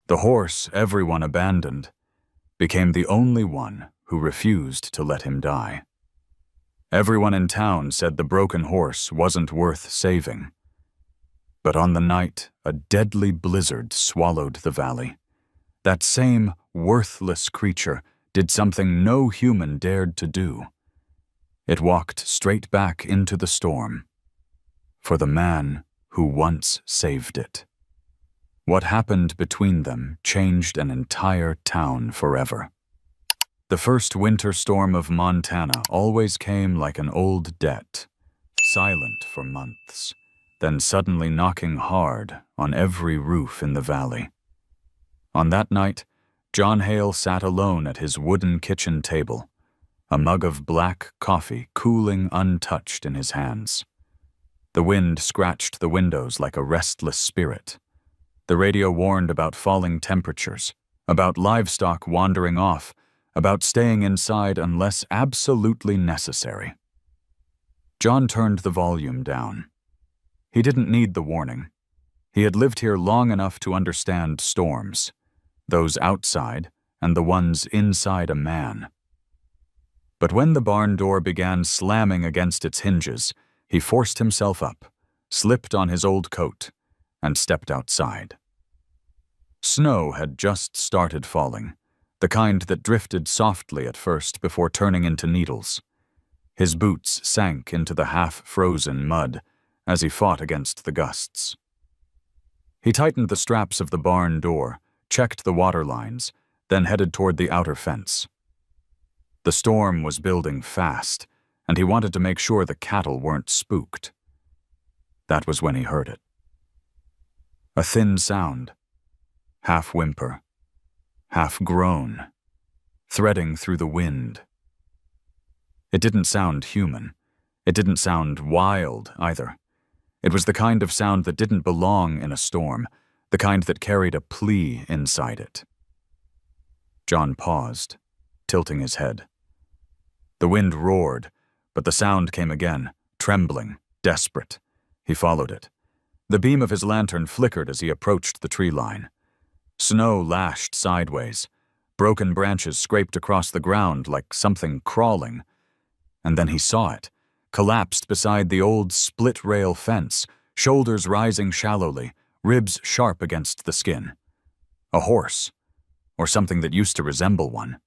The horse everyone abandoned became the only one who refused to let him die. Everyone in town said the broken horse wasn't worth saving. But on the night a deadly blizzard swallowed the valley, that same worthless creature did something no human dared to do. It walked straight back into the storm for the man who once saved it. What happened between them changed an entire town forever. The first winter storm of Montana always came like an old debt, silent for months, then suddenly knocking hard on every roof in the valley. On that night, John Hale sat alone at his wooden kitchen table, a mug of black coffee cooling untouched in his hands. The wind scratched the windows like a restless spirit. The radio warned about falling temperatures, about livestock wandering off, about staying inside unless absolutely necessary. John turned the volume down. He didn't need the warning. He had lived here long enough to understand storms, those outside and the ones inside a man. But when the barn door began slamming against its hinges, he forced himself up, slipped on his old coat, and stepped outside. Snow had just started falling, the kind that drifted softly at first before turning into needles. His boots sank into the half-frozen mud as he fought against the gusts. He tightened the straps of the barn door, checked the water lines, then headed toward the outer fence. The storm was building fast, and he wanted to make sure the cattle weren't spooked. That was when he heard it. A thin sound, half whimper, half groan, threading through the wind. It didn't sound human. It didn't sound wild, either. It was the kind of sound that didn't belong in a storm, the kind that carried a plea inside it. John paused, tilting his head. The wind roared, but the sound came again, trembling, desperate. He followed it. The beam of his lantern flickered as he approached the tree line. Snow lashed sideways. Broken branches scraped across the ground like something crawling. And then he saw it, collapsed beside the old split-rail fence, shoulders rising shallowly, ribs sharp against the skin. A horse, or something that used to resemble one.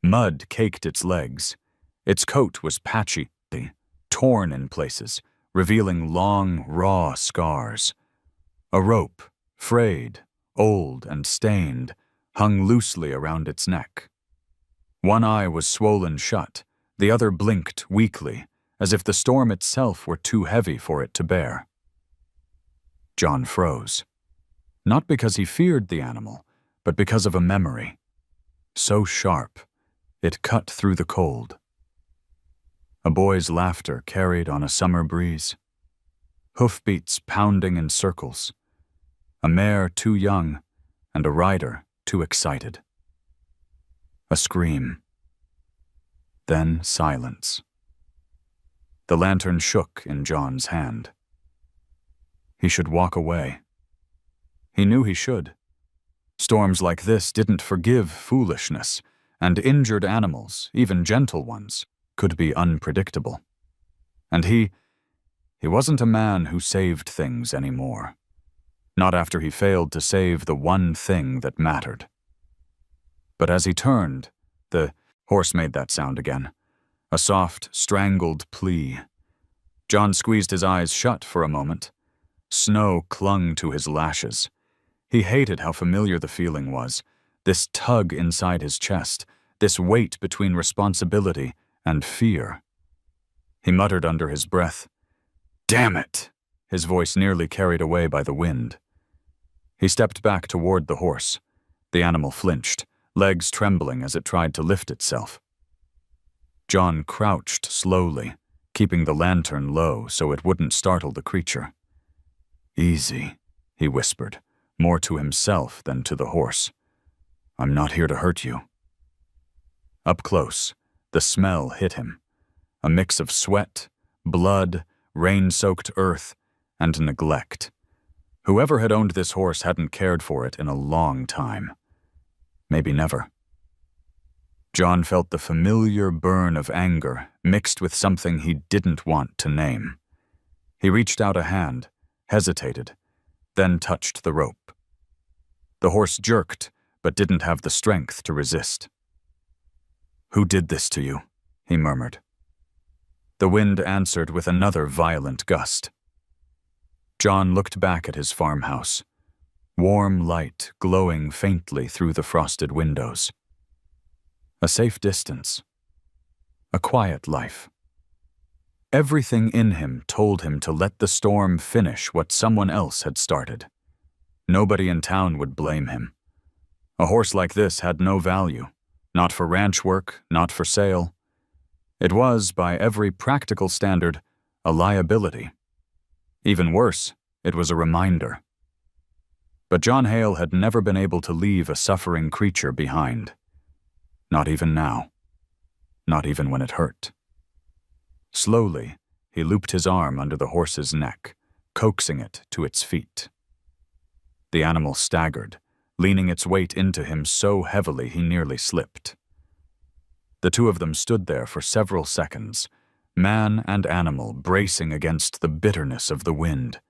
Mud caked its legs. Its coat was patchy, torn in places, revealing long, raw scars. A rope, frayed, old and stained, hung loosely around its neck. One eye was swollen shut, the other blinked weakly, as if the storm itself were too heavy for it to bear. John froze. Not because he feared the animal, but because of a memory. So sharp, it cut through the cold. A boy's laughter carried on a summer breeze. Hoofbeats pounding in circles. A mare too young, and a rider too excited. A scream. Then silence. The lantern shook in John's hand. He should walk away. He knew he should. Storms like this didn't forgive foolishness, and injured animals, even gentle ones, could be unpredictable. And he wasn't a man who saved things anymore. Not after he failed to save the one thing that mattered. But as he turned, the horse made that sound again, a soft, strangled plea. John squeezed his eyes shut for a moment. Snow clung to his lashes. He hated how familiar the feeling was, this tug inside his chest, this weight between responsibility and fear. He muttered under his breath, "Damn it!" his voice nearly carried away by the wind. He stepped back toward the horse. The animal flinched, legs trembling as it tried to lift itself. John crouched slowly, keeping the lantern low so it wouldn't startle the creature. "Easy," he whispered, more to himself than to the horse. "I'm not here to hurt you." Up close, the smell hit him, a mix of sweat, blood, rain-soaked earth, and neglect. Whoever had owned this horse hadn't cared for it in a long time. Maybe never. John felt the familiar burn of anger mixed with something he didn't want to name. He reached out a hand, hesitated, then touched the rope. The horse jerked, but didn't have the strength to resist. "Who did this to you?" he murmured. The wind answered with another violent gust. John looked back at his farmhouse, warm light glowing faintly through the frosted windows. A safe distance. A quiet life. Everything in him told him to let the storm finish what someone else had started. Nobody in town would blame him. A horse like this had no value, not for ranch work, not for sale. It was, by every practical standard, a liability. Even worse, it was a reminder. But John Hale had never been able to leave a suffering creature behind. Not even now. Not even when it hurt. Slowly, he looped his arm under the horse's neck, coaxing it to its feet. The animal staggered, leaning its weight into him so heavily he nearly slipped. The two of them stood there for several seconds, man and animal bracing against the bitterness of the wind,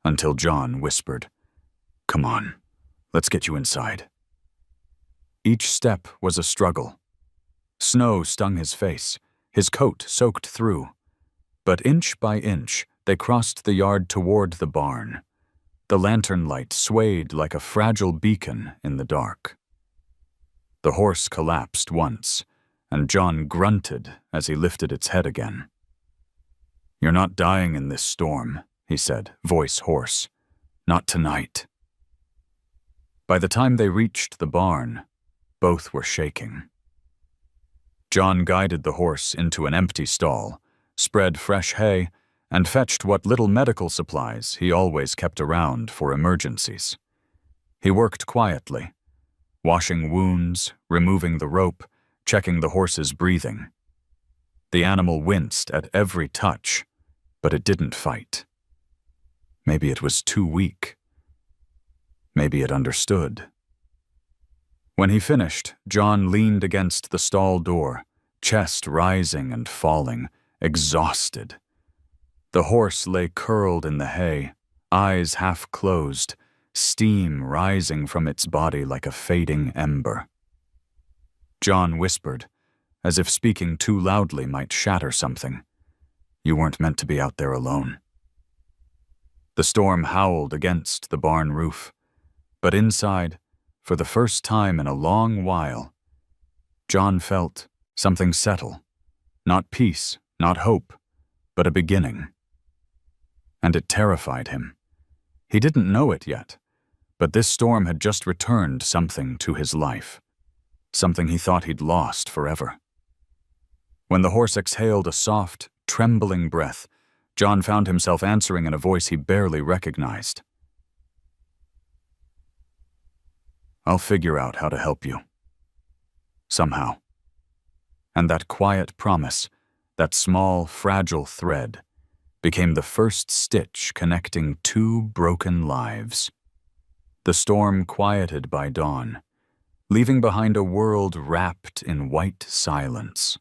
until John whispered, "Come on, let's get you inside." Each step was a struggle. Snow stung his face, his coat soaked through. But inch by inch, they crossed the yard toward the barn. The lantern light swayed like a fragile beacon in the dark. The horse collapsed once, and John grunted as he lifted its head again. "You're not dying in this storm," he said, voice hoarse. "Not tonight." By the time they reached the barn, both were shaking. John guided the horse into an empty stall, spread fresh hay, and fetched what little medical supplies he always kept around for emergencies. He worked quietly, washing wounds, removing the rope, checking the horse's breathing. The animal winced at every touch, but it didn't fight. Maybe it was too weak. Maybe it understood. When he finished, John leaned against the stall door, chest rising and falling, exhausted. The horse lay curled in the hay, eyes half closed, steam rising from its body like a fading ember. John whispered, as if speaking too loudly might shatter something, "You weren't meant to be out there alone." The storm howled against the barn roof, but inside, for the first time in a long while, John felt something settle. Not peace, not hope, but a beginning. And it terrified him. He didn't know it yet, but this storm had just returned something to his life, something he thought he'd lost forever. When the horse exhaled a soft, trembling breath, John found himself answering in a voice he barely recognized. "I'll figure out how to help you. Somehow." And that quiet promise, that small, fragile thread, became the first stitch connecting two broken lives. The storm quieted by dawn, leaving behind a world wrapped in white silence.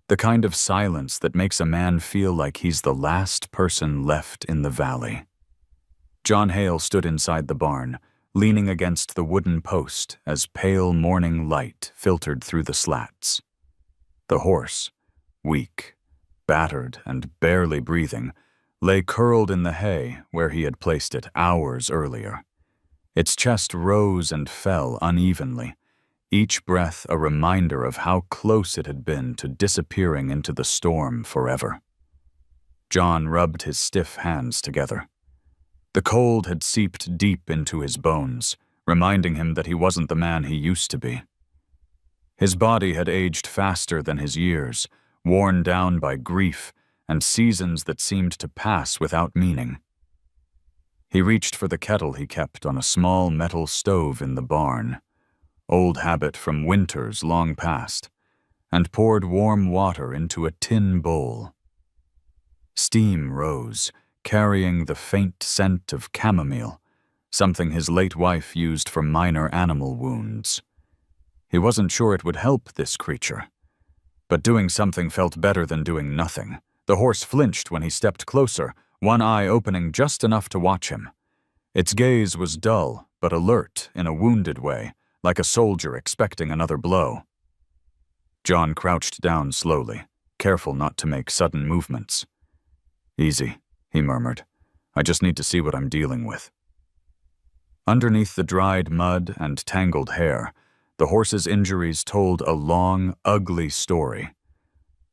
The kind of silence that makes a man feel like he's the last person left in the valley. John Hale stood inside the barn, leaning against the wooden post as pale morning light filtered through the slats. The horse, weak, battered, and barely breathing, lay curled in the hay where he had placed it hours earlier. Its chest rose and fell unevenly, each breath a reminder of how close it had been to disappearing into the storm forever. John rubbed his stiff hands together. The cold had seeped deep into his bones, reminding him that he wasn't the man he used to be. His body had aged faster than his years, worn down by grief and seasons that seemed to pass without meaning. He reached for the kettle he kept on a small metal stove in the barn, old habit from winters long past, and poured warm water into a tin bowl. Steam rose, carrying the faint scent of chamomile, something his late wife used for minor animal wounds. He wasn't sure it would help this creature, but doing something felt better than doing nothing. The horse flinched when he stepped closer, one eye opening just enough to watch him. Its gaze was dull, but alert in a wounded way, like a soldier expecting another blow. John crouched down slowly, careful not to make sudden movements. "Easy," he murmured. "I just need to see what I'm dealing with." Underneath the dried mud and tangled hair, the horse's injuries told a long, ugly story.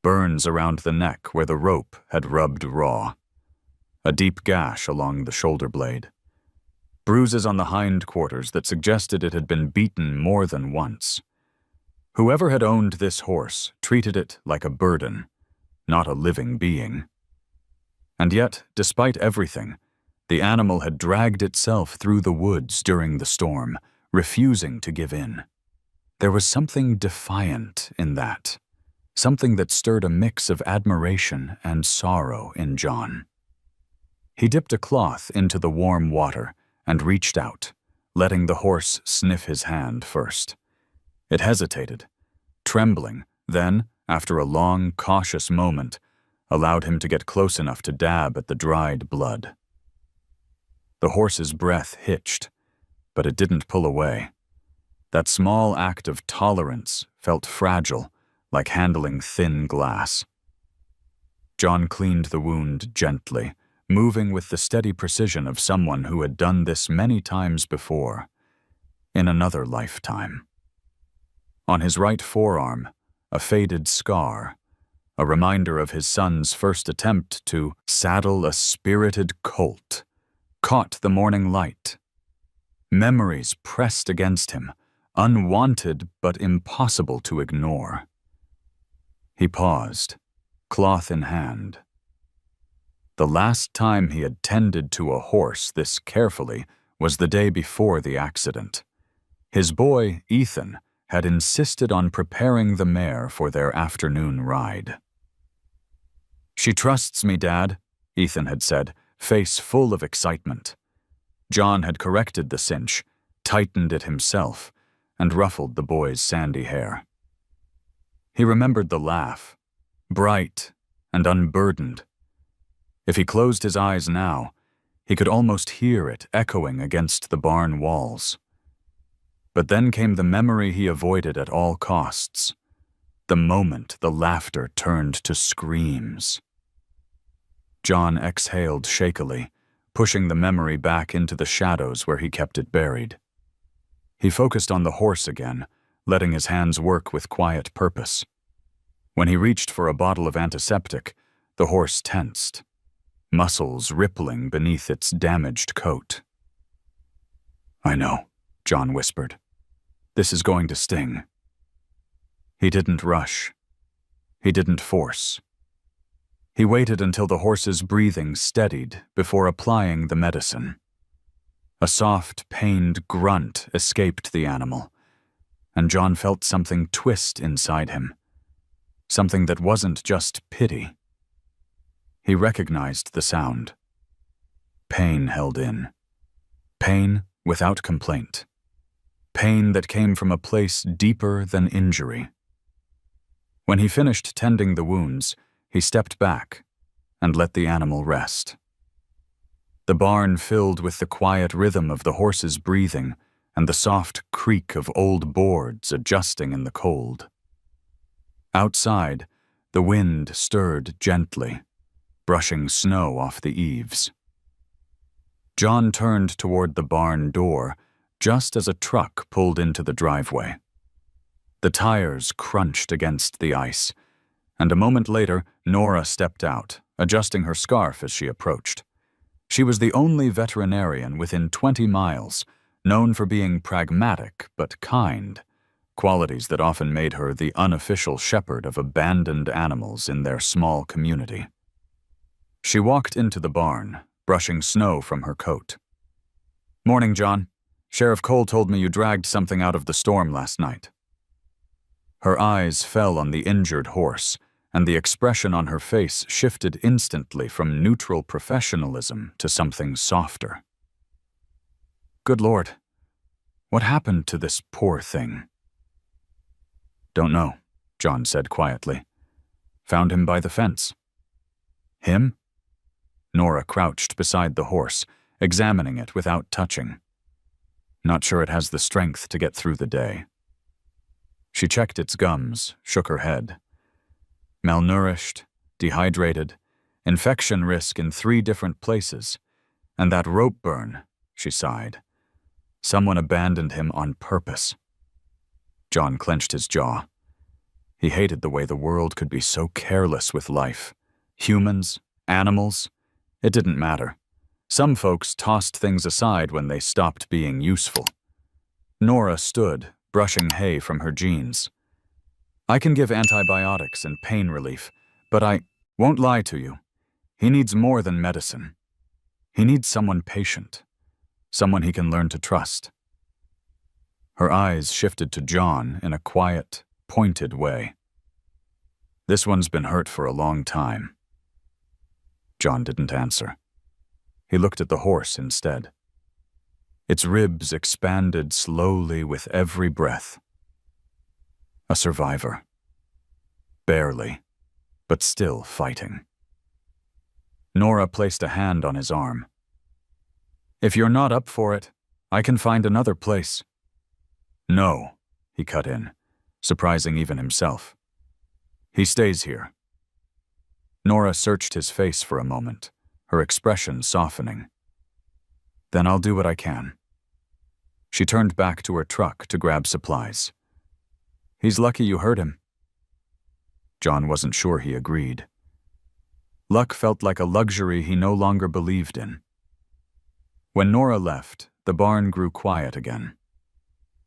Burns around the neck where the rope had rubbed raw. A deep gash along the shoulder blade. Bruises on the hindquarters that suggested it had been beaten more than once. Whoever had owned this horse treated it like a burden, not a living being. And yet, despite everything, the animal had dragged itself through the woods during the storm, refusing to give in. There was something defiant in that, something that stirred a mix of admiration and sorrow in John. He dipped a cloth into the warm water and reached out, letting the horse sniff his hand first. It hesitated, trembling, then, after a long, cautious moment, allowed him to get close enough to dab at the dried blood. The horse's breath hitched, but it didn't pull away. That small act of tolerance felt fragile, like handling thin glass. John cleaned the wound gently, moving with the steady precision of someone who had done this many times before, in another lifetime. On his right forearm, a faded scar, a reminder of his son's first attempt to saddle a spirited colt, caught the morning light. Memories pressed against him, unwanted but impossible to ignore. He paused, cloth in hand. The last time he had tended to a horse this carefully was the day before the accident. His boy, Ethan, had insisted on preparing the mare for their afternoon ride. "She trusts me, Dad," Ethan had said, face full of excitement. John had corrected the cinch, tightened it himself, and ruffled the boy's sandy hair. He remembered the laugh, bright and unburdened. If he closed his eyes now, he could almost hear it echoing against the barn walls. But then came the memory he avoided at all costs, the moment the laughter turned to screams. John exhaled shakily, pushing the memory back into the shadows where he kept it buried. He focused on the horse again, letting his hands work with quiet purpose. When he reached for a bottle of antiseptic, the horse tensed, muscles rippling beneath its damaged coat. "I know," John whispered. "This is going to sting." He didn't rush. He didn't force. He waited until the horse's breathing steadied before applying the medicine. A soft, pained grunt escaped the animal, and John felt something twist inside him, something that wasn't just pity. He recognized the sound. Pain held in. Pain without complaint. Pain that came from a place deeper than injury. When he finished tending the wounds, he stepped back and let the animal rest. The barn filled with the quiet rhythm of the horse's breathing and the soft creak of old boards adjusting in the cold. Outside, the wind stirred gently, brushing snow off the eaves. John turned toward the barn door just as a truck pulled into the driveway. The tires crunched against the ice, and a moment later, Nora stepped out, adjusting her scarf as she approached. She was the only veterinarian within 20 miles, known for being pragmatic but kind, qualities that often made her the unofficial shepherd of abandoned animals in their small community. She walked into the barn, brushing snow from her coat. "Morning, John. Sheriff Cole told me you dragged something out of the storm last night." Her eyes fell on the injured horse, and the expression on her face shifted instantly from neutral professionalism to something softer. "Good Lord, what happened to this poor thing?" "Don't know," John said quietly. "Found him by the fence." "Him?" Nora crouched beside the horse, examining it without touching. "Not sure it has the strength to get through the day." She checked its gums, shook her head. Malnourished, dehydrated, infection risk in 3 different places, and that rope burn, she sighed. Someone abandoned him on purpose. John clenched his jaw. He hated the way the world could be so careless with life. Humans, animals, it didn't matter. Some folks tossed things aside when they stopped being useful. Nora stood, brushing hay from her jeans. "I can give antibiotics and pain relief, but I won't lie to you. He needs more than medicine. He needs someone patient, someone he can learn to trust." Her eyes shifted to John in a quiet, pointed way. "This one's been hurt for a long time." John didn't answer. He looked at the horse instead. Its ribs expanded slowly with every breath. A survivor. Barely, but still fighting. Nora placed a hand on his arm. "If you're not up for it, I can find another place." "No," he cut in, surprising even himself. "He stays here." Nora searched his face for a moment, her expression softening. "Then I'll do what I can." She turned back to her truck to grab supplies. "He's lucky you hurt him." John wasn't sure he agreed. Luck felt like a luxury he no longer believed in. When Nora left, the barn grew quiet again.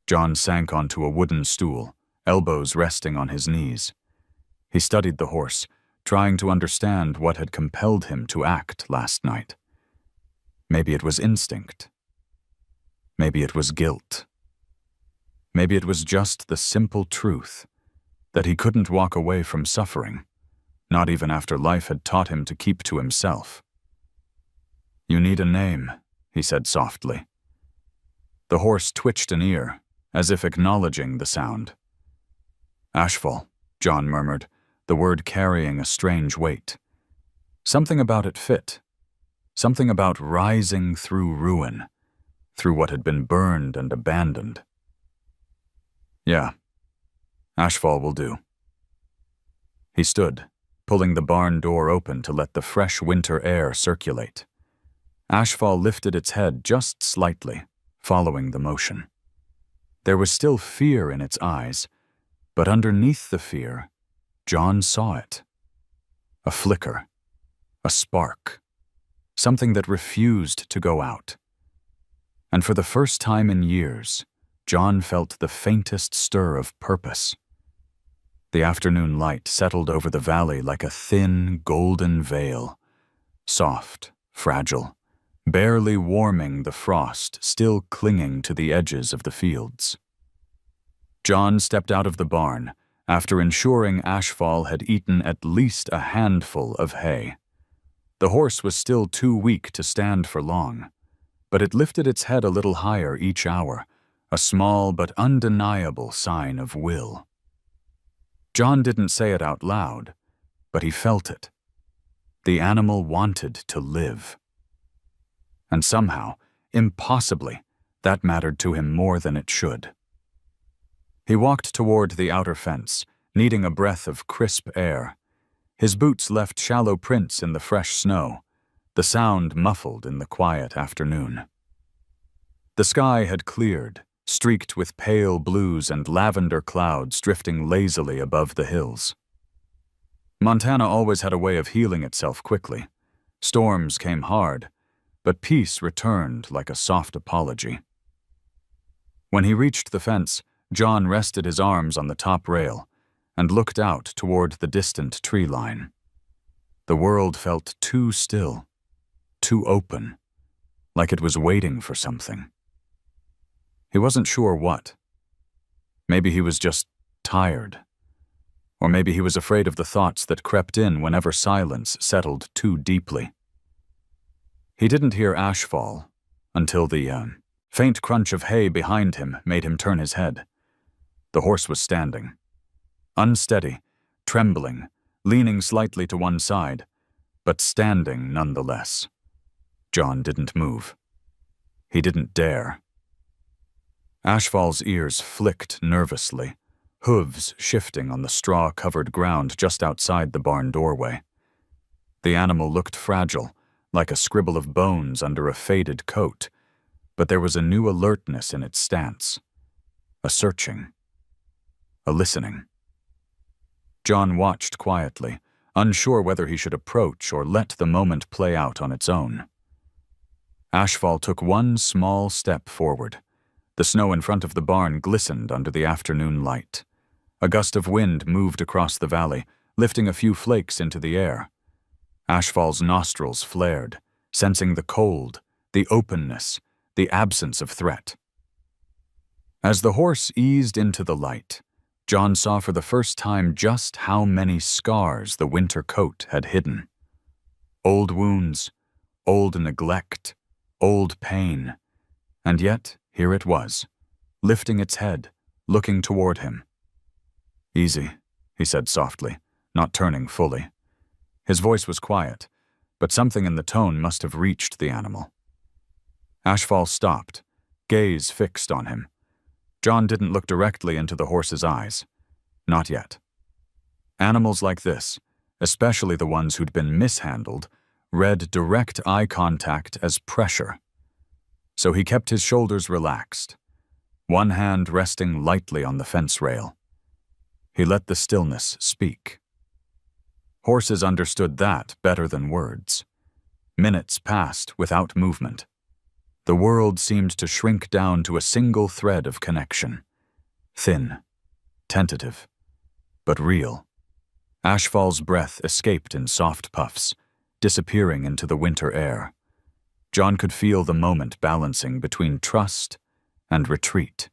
John sank onto a wooden stool, elbows resting on his knees. He studied the horse, trying to understand what had compelled him to act last night. Maybe it was instinct. Maybe it was guilt. Maybe it was just the simple truth that he couldn't walk away from suffering, not even after life had taught him to keep to himself. "You need a name," he said softly. The horse twitched an ear, as if acknowledging the sound. "Ashfall," John murmured, the word carrying a strange weight. Something about it fit. Something about rising through ruin, through what had been burned and abandoned. "Yeah, Ashfall will do." He stood, pulling the barn door open to let the fresh winter air circulate. Ashfall lifted its head just slightly, following the motion. There was still fear in its eyes, but underneath the fear, John saw it. A flicker, a spark, something that refused to go out. And for the first time in years, John felt the faintest stir of purpose. The afternoon light settled over the valley like a thin, golden veil, soft, fragile, barely warming the frost still clinging to the edges of the fields. John stepped out of the barn after ensuring Ashfall had eaten at least a handful of hay. The horse was still too weak to stand for long, but it lifted its head a little higher each hour, a small but undeniable sign of will. John didn't say it out loud, but he felt it. The animal wanted to live. And somehow, impossibly, that mattered to him more than it should. He walked toward the outer fence, needing a breath of crisp air. His boots left shallow prints in the fresh snow, the sound muffled in the quiet afternoon. The sky had cleared, streaked with pale blues and lavender clouds drifting lazily above the hills. Montana always had a way of healing itself quickly. Storms came hard, but peace returned like a soft apology. When he reached the fence, John rested his arms on the top rail and looked out toward the distant tree line. The world felt too still, too open, like it was waiting for something. He wasn't sure what. Maybe he was just tired. Or maybe he was afraid of the thoughts that crept in whenever silence settled too deeply. He didn't hear ash fall until the faint crunch of hay behind him made him turn his head. The horse was standing, unsteady, trembling, leaning slightly to one side, but standing nonetheless. John didn't move. He didn't dare. Ashfall's ears flicked nervously, hooves shifting on the straw-covered ground just outside the barn doorway. The animal looked fragile, like a scribble of bones under a faded coat, but there was a new alertness in its stance, a searching, a listening. John watched quietly, unsure whether he should approach or let the moment play out on its own. Ashfall took one small step forward. The snow in front of the barn glistened under the afternoon light. A gust of wind moved across the valley, lifting a few flakes into the air. Ashfall's nostrils flared, sensing the cold, the openness, the absence of threat. As the horse eased into the light, John saw for the first time just how many scars the winter coat had hidden. Old wounds, old neglect, old pain, and yet here it was, lifting its head, looking toward him. "Easy," he said softly, not turning fully. His voice was quiet, but something in the tone must have reached the animal. Ashfall stopped, gaze fixed on him. John didn't look directly into the horse's eyes. Not yet. Animals like this, especially the ones who'd been mishandled, read direct eye contact as pressure. So he kept his shoulders relaxed, one hand resting lightly on the fence rail. He let the stillness speak. Horses understood that better than words. Minutes passed without movement. The world seemed to shrink down to a single thread of connection. Thin, tentative, but real. Ashfall's breath escaped in soft puffs, disappearing into the winter air. John could feel the moment balancing between trust and retreat,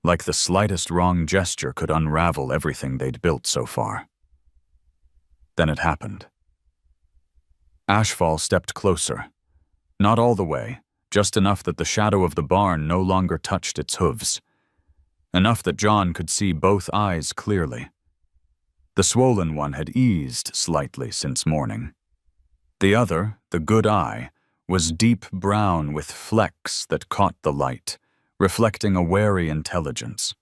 like the slightest wrong gesture could unravel everything they'd built so far. Then it happened. Ashfall stepped closer. Not all the way, just enough that the shadow of the barn no longer touched its hooves. Enough that John could see both eyes clearly. The swollen one had eased slightly since morning. The other, the good eye, was deep brown with flecks that caught the light, reflecting a wary intelligence.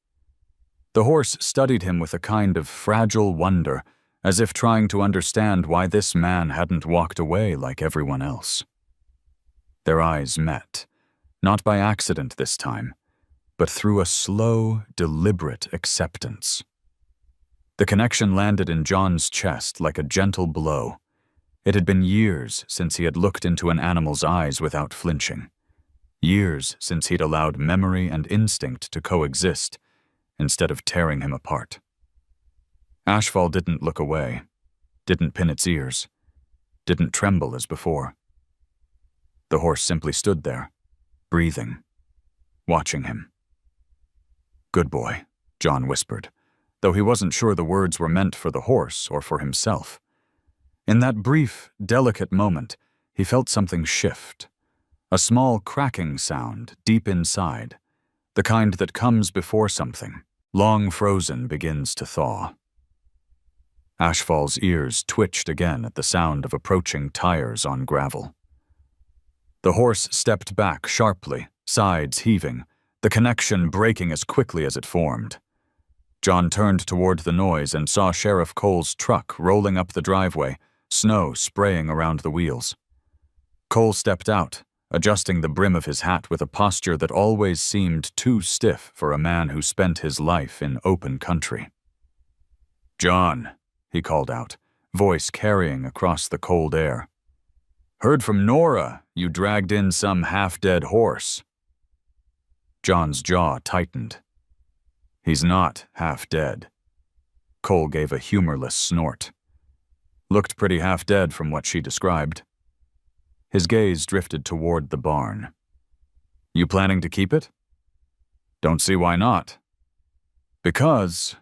The horse studied him with a kind of fragile wonder, as if trying to understand why this man hadn't walked away like everyone else. Their eyes met, not by accident this time, but through a slow, deliberate acceptance. The connection landed in John's chest like a gentle blow. It had been years since he had looked into an animal's eyes without flinching. Years since he'd allowed memory and instinct to coexist instead of tearing him apart. Ashfall didn't look away, didn't pin its ears, didn't tremble as before. The horse simply stood there, breathing, watching him. "Good boy," John whispered, though he wasn't sure the words were meant for the horse or for himself. In that brief, delicate moment, he felt something shift. A small cracking sound deep inside, the kind that comes before something, long frozen, begins to thaw. Ashfall's ears twitched again at the sound of approaching tires on gravel. The horse stepped back sharply, sides heaving, the connection breaking as quickly as it formed. John turned toward the noise and saw Sheriff Cole's truck rolling up the driveway, snow spraying around the wheels. Cole stepped out, adjusting the brim of his hat with a posture that always seemed too stiff for a man who spent his life in open country. "John," he called out, voice carrying across the cold air. "Heard from Nora you dragged in some half-dead horse." John's jaw tightened. "He's not half-dead." Cole gave a humorless snort. "Looked pretty half-dead from what she described." His gaze drifted toward the barn. "You planning to keep it?" "Don't see why not." "Because,"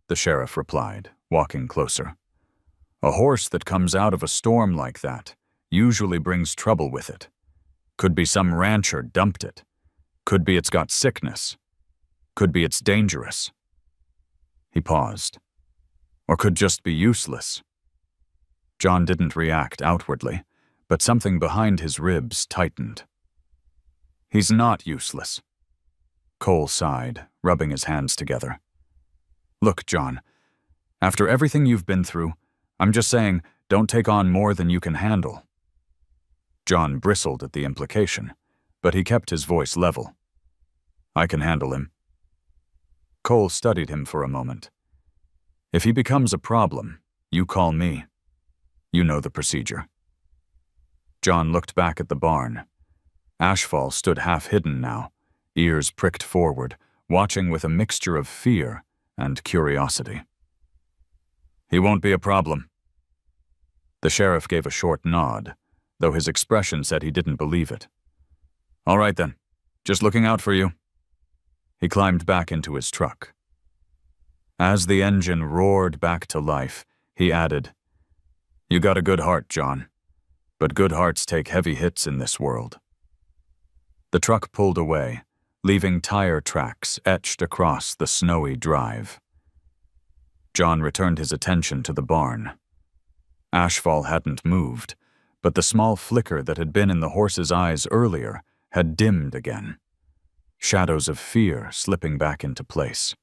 the sheriff replied, walking closer. "A horse that comes out of a storm like that usually brings trouble with it. Could be some rancher dumped it. Could be it's got sickness. Could be it's dangerous." He paused. Or could just be useless. John didn't react outwardly, but something behind his ribs tightened. "He's not useless." Cole sighed, rubbing his hands together. "Look, John, after everything you've been through, I'm just saying, don't take on more than you can handle." John bristled at the implication, but he kept his voice level. "I can handle him." Cole studied him for a moment. "If he becomes a problem, you call me. You know the procedure." John looked back at the barn. Ashfall stood half-hidden now, ears pricked forward, watching with a mixture of fear and curiosity. "He won't be a problem." The sheriff gave a short nod, though his expression said he didn't believe it. "All right then, just looking out for you." He climbed back into his truck. As the engine roared back to life, he added, "You got a good heart, John, but good hearts take heavy hits in this world." The truck pulled away, leaving tire tracks etched across the snowy drive. John returned his attention to the barn. Ashfall hadn't moved, but the small flicker that had been in the horse's eyes earlier had dimmed again, shadows of fear slipping back into place.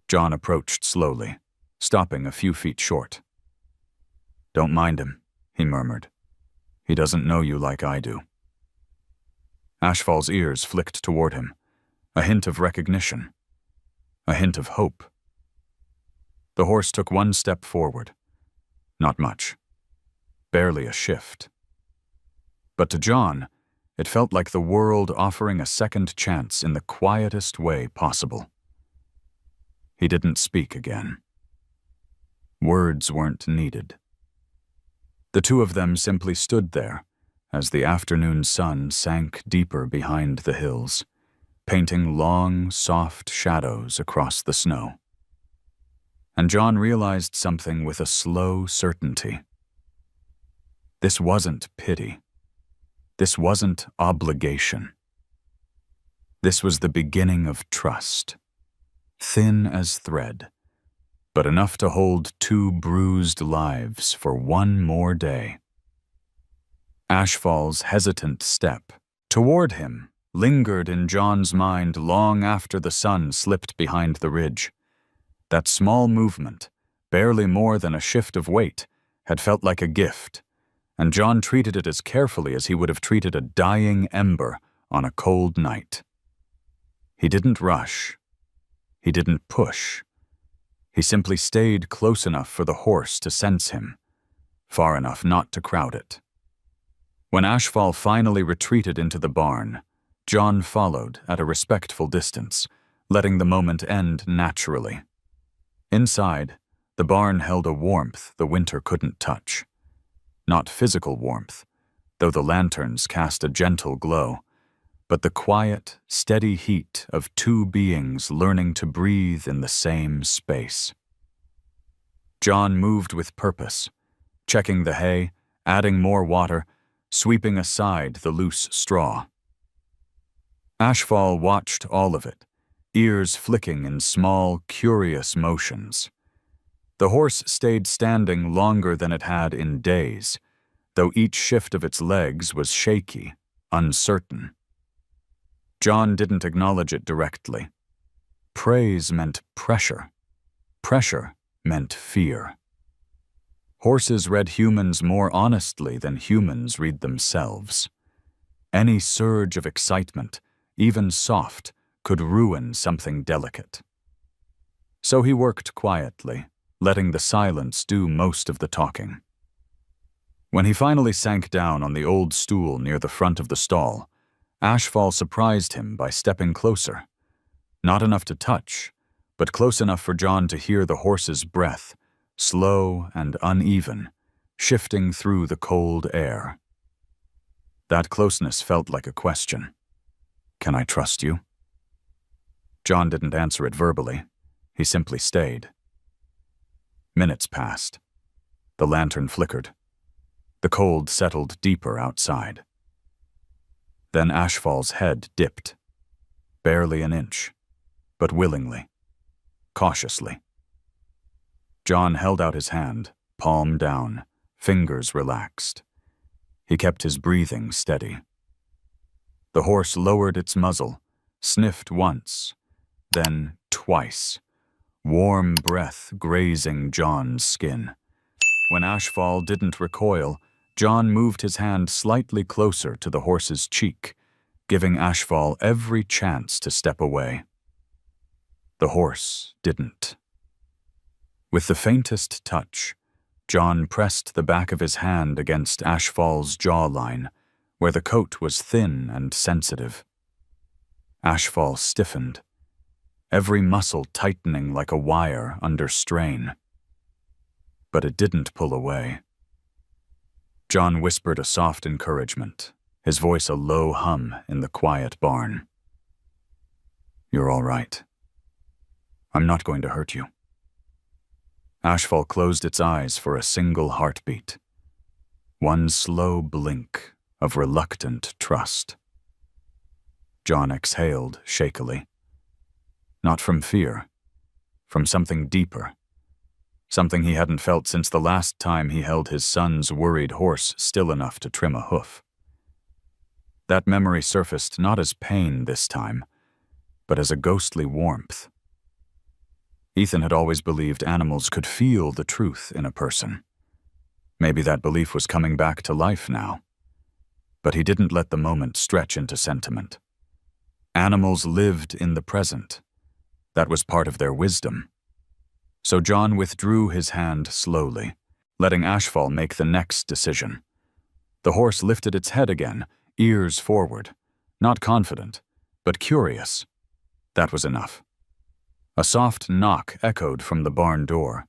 John approached slowly, stopping a few feet short. "Don't mind him," he murmured. "He doesn't know you like I do." Ashfall's ears flicked toward him, a hint of recognition, a hint of hope. The horse took one step forward. Not much. Barely a shift. But to John, it felt like the world offering a second chance in the quietest way possible. He didn't speak again. Words weren't needed. The two of them simply stood there as the afternoon sun sank deeper behind the hills, painting long, soft shadows across the snow. And John realized something with a slow certainty. This wasn't pity. This wasn't obligation. This was the beginning of trust, thin as thread, but enough to hold two bruised lives for one more day. Ashfall's hesitant step toward him lingered in John's mind long after the sun slipped behind the ridge. That small movement, barely more than a shift of weight, had felt like a gift, and John treated it as carefully as he would have treated a dying ember on a cold night. He didn't rush. He didn't push. He simply stayed close enough for the horse to sense him, far enough not to crowd it. When Ashfall finally retreated into the barn, John followed at a respectful distance, letting the moment end naturally. Inside, the barn held a warmth the winter couldn't touch. Not physical warmth, though the lanterns cast a gentle glow, but the quiet, steady heat of two beings learning to breathe in the same space. John moved with purpose, checking the hay, adding more water, sweeping aside the loose straw. Ashfall watched all of it, ears flicking in small, curious motions. The horse stayed standing longer than it had in days, though each shift of its legs was shaky, uncertain. John didn't acknowledge it directly. Praise meant pressure. Pressure meant fear. Horses read humans more honestly than humans read themselves. Any surge of excitement, even soft, could ruin something delicate. So he worked quietly, letting the silence do most of the talking. When he finally sank down on the old stool near the front of the stall, Ashfall surprised him by stepping closer. Not enough to touch, but close enough for John to hear the horse's breath, slow and uneven, shifting through the cold air. That closeness felt like a question. "Can I trust you?" John didn't answer it verbally. He simply stayed. Minutes passed. The lantern flickered. The cold settled deeper outside. Then Ashfall's head dipped. Barely an inch, but willingly, cautiously. John held out his hand, palm down, fingers relaxed. He kept his breathing steady. The horse lowered its muzzle, sniffed once, then twice, warm breath grazing John's skin. When Ashfall didn't recoil, John moved his hand slightly closer to the horse's cheek, giving Ashfall every chance to step away. The horse didn't. With the faintest touch, John pressed the back of his hand against Ashfall's jawline, where the coat was thin and sensitive. Ashfall stiffened, every muscle tightening like a wire under strain. But it didn't pull away. John whispered a soft encouragement, his voice a low hum in the quiet barn. "You're all right. I'm not going to hurt you." Ashfall closed its eyes for a single heartbeat. One slow blink of reluctant trust. John exhaled shakily. Not from fear, from something deeper. Something he hadn't felt since the last time he held his son's worried horse still enough to trim a hoof. That memory surfaced not as pain this time, but as a ghostly warmth. Ethan had always believed animals could feel the truth in a person. Maybe that belief was coming back to life now. But he didn't let the moment stretch into sentiment. Animals lived in the present. That was part of their wisdom. So John withdrew his hand slowly, letting Ashfall make the next decision. The horse lifted its head again, ears forward, not confident, but curious. That was enough. A soft knock echoed from the barn door.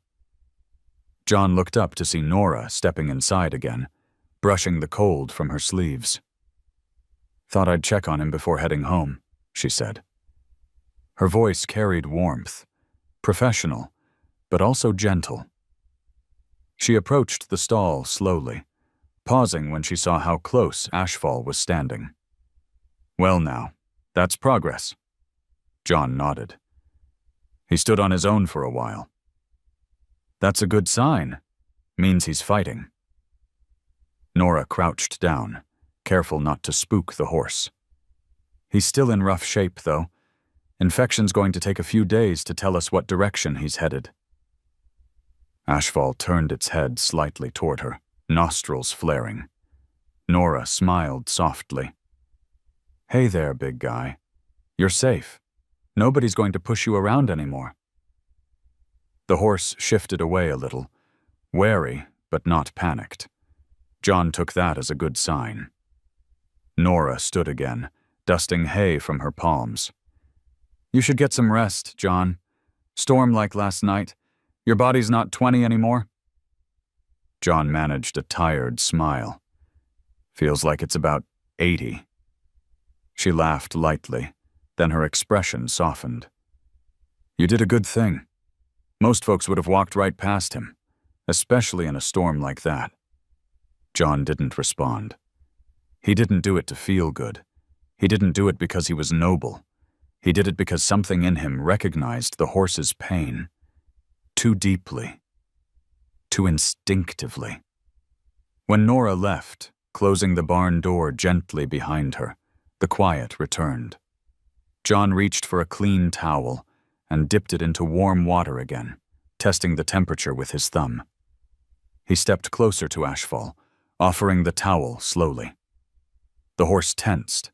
John looked up to see Nora stepping inside again, brushing the cold from her sleeves. "Thought I'd check on him before heading home," she said. Her voice carried warmth, professional, but also gentle. She approached the stall slowly, pausing when she saw how close Ashfall was standing. "Well now, that's progress." John nodded. He stood on his own for a while. "That's a good sign. Means he's fighting." Nora crouched down, careful not to spook the horse. "He's still in rough shape, though. Infection's going to take a few days to tell us what direction he's headed." Ashfall turned its head slightly toward her, nostrils flaring. Nora smiled softly. "Hey there, big guy. You're safe. Nobody's going to push you around anymore." The horse shifted away a little, wary but not panicked. John took that as a good sign. Nora stood again, dusting hay from her palms. "You should get some rest, John. Storm like last night. Your body's not 20 anymore." John managed a tired smile. "Feels like it's about 80. She laughed lightly, then her expression softened. "You did a good thing. Most folks would have walked right past him, especially in a storm like that." John didn't respond. He didn't do it to feel good. He didn't do it because he was noble. He did it because something in him recognized the horse's pain. Too deeply. Too instinctively. When Nora left, closing the barn door gently behind her, the quiet returned. John reached for a clean towel and dipped it into warm water again, testing the temperature with his thumb. He stepped closer to Ashfall, offering the towel slowly. The horse tensed,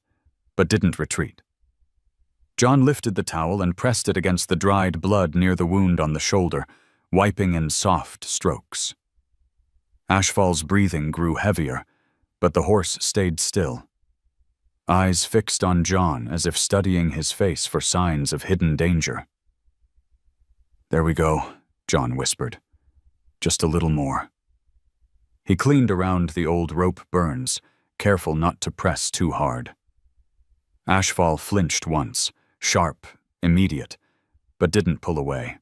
but didn't retreat. John lifted the towel and pressed it against the dried blood near the wound on the shoulder, wiping in soft strokes. Ashfall's breathing grew heavier, but the horse stayed still. Eyes fixed on John as if studying his face for signs of hidden danger. "There we go," John whispered. "Just a little more." He cleaned around the old rope burns, careful not to press too hard. Ashfall flinched once, sharp, immediate, but didn't pull away.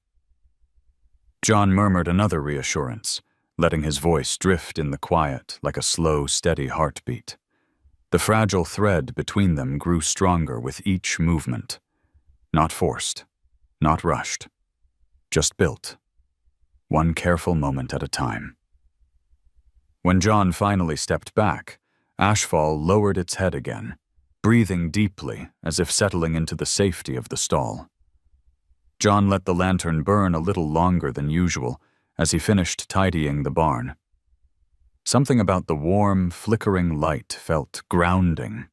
John murmured another reassurance, letting his voice drift in the quiet like a slow, steady heartbeat. The fragile thread between them grew stronger with each movement. Not forced, not rushed, just built, one careful moment at a time. When John finally stepped back, Ashfall lowered its head again, breathing deeply as if settling into the safety of the stall. John let the lantern burn a little longer than usual as he finished tidying the barn. Something about the warm, flickering light felt grounding.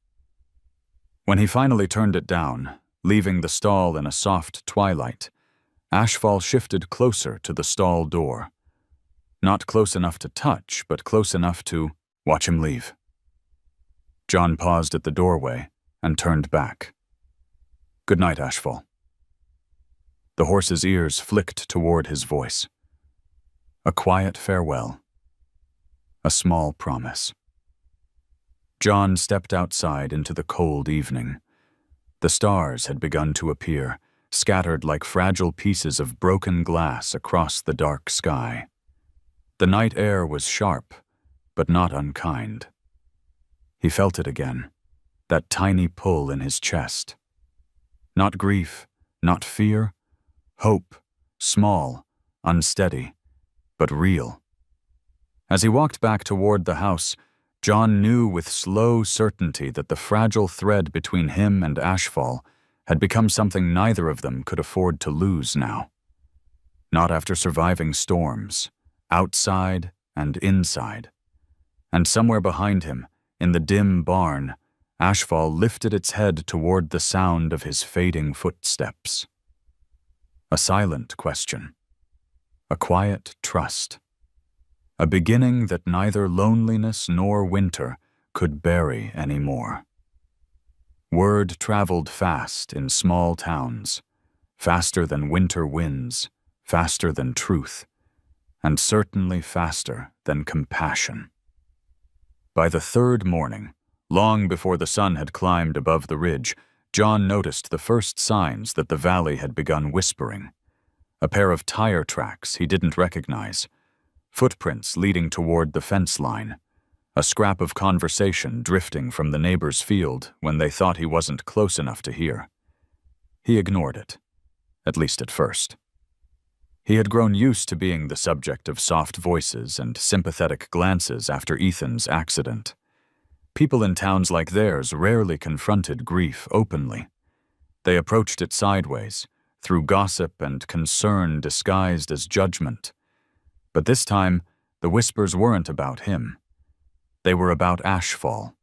When he finally turned it down, leaving the stall in a soft twilight, Ashfall shifted closer to the stall door. Not close enough to touch, but close enough to watch him leave. John paused at the doorway and turned back. "Good night, Ashfall." The horse's ears flicked toward his voice. A quiet farewell. A small promise. John stepped outside into the cold evening. The stars had begun to appear, scattered like fragile pieces of broken glass across the dark sky. The night air was sharp, but not unkind. He felt it again, that tiny pull in his chest. Not grief, not fear, hope, small, unsteady, but real. As he walked back toward the house, John knew with slow certainty that the fragile thread between him and Ashfall had become something neither of them could afford to lose now. Not after surviving storms, outside and inside. And somewhere behind him, in the dim barn, Ashfall lifted its head toward the sound of his fading footsteps. A silent question. A quiet trust. A beginning that neither loneliness nor winter could bury anymore. Word traveled fast in small towns, faster than winter winds, faster than truth, and certainly faster than compassion. By the third morning, long before the sun had climbed above the ridge, John noticed the first signs that the valley had begun whispering. A pair of tire tracks he didn't recognize, footprints leading toward the fence line, a scrap of conversation drifting from the neighbor's field when they thought he wasn't close enough to hear. He ignored it, at least at first. He had grown used to being the subject of soft voices and sympathetic glances after Ethan's accident. People in towns like theirs rarely confronted grief openly. They approached it sideways, through gossip and concern disguised as judgment. But this time, the whispers weren't about him. They were about Ashfall.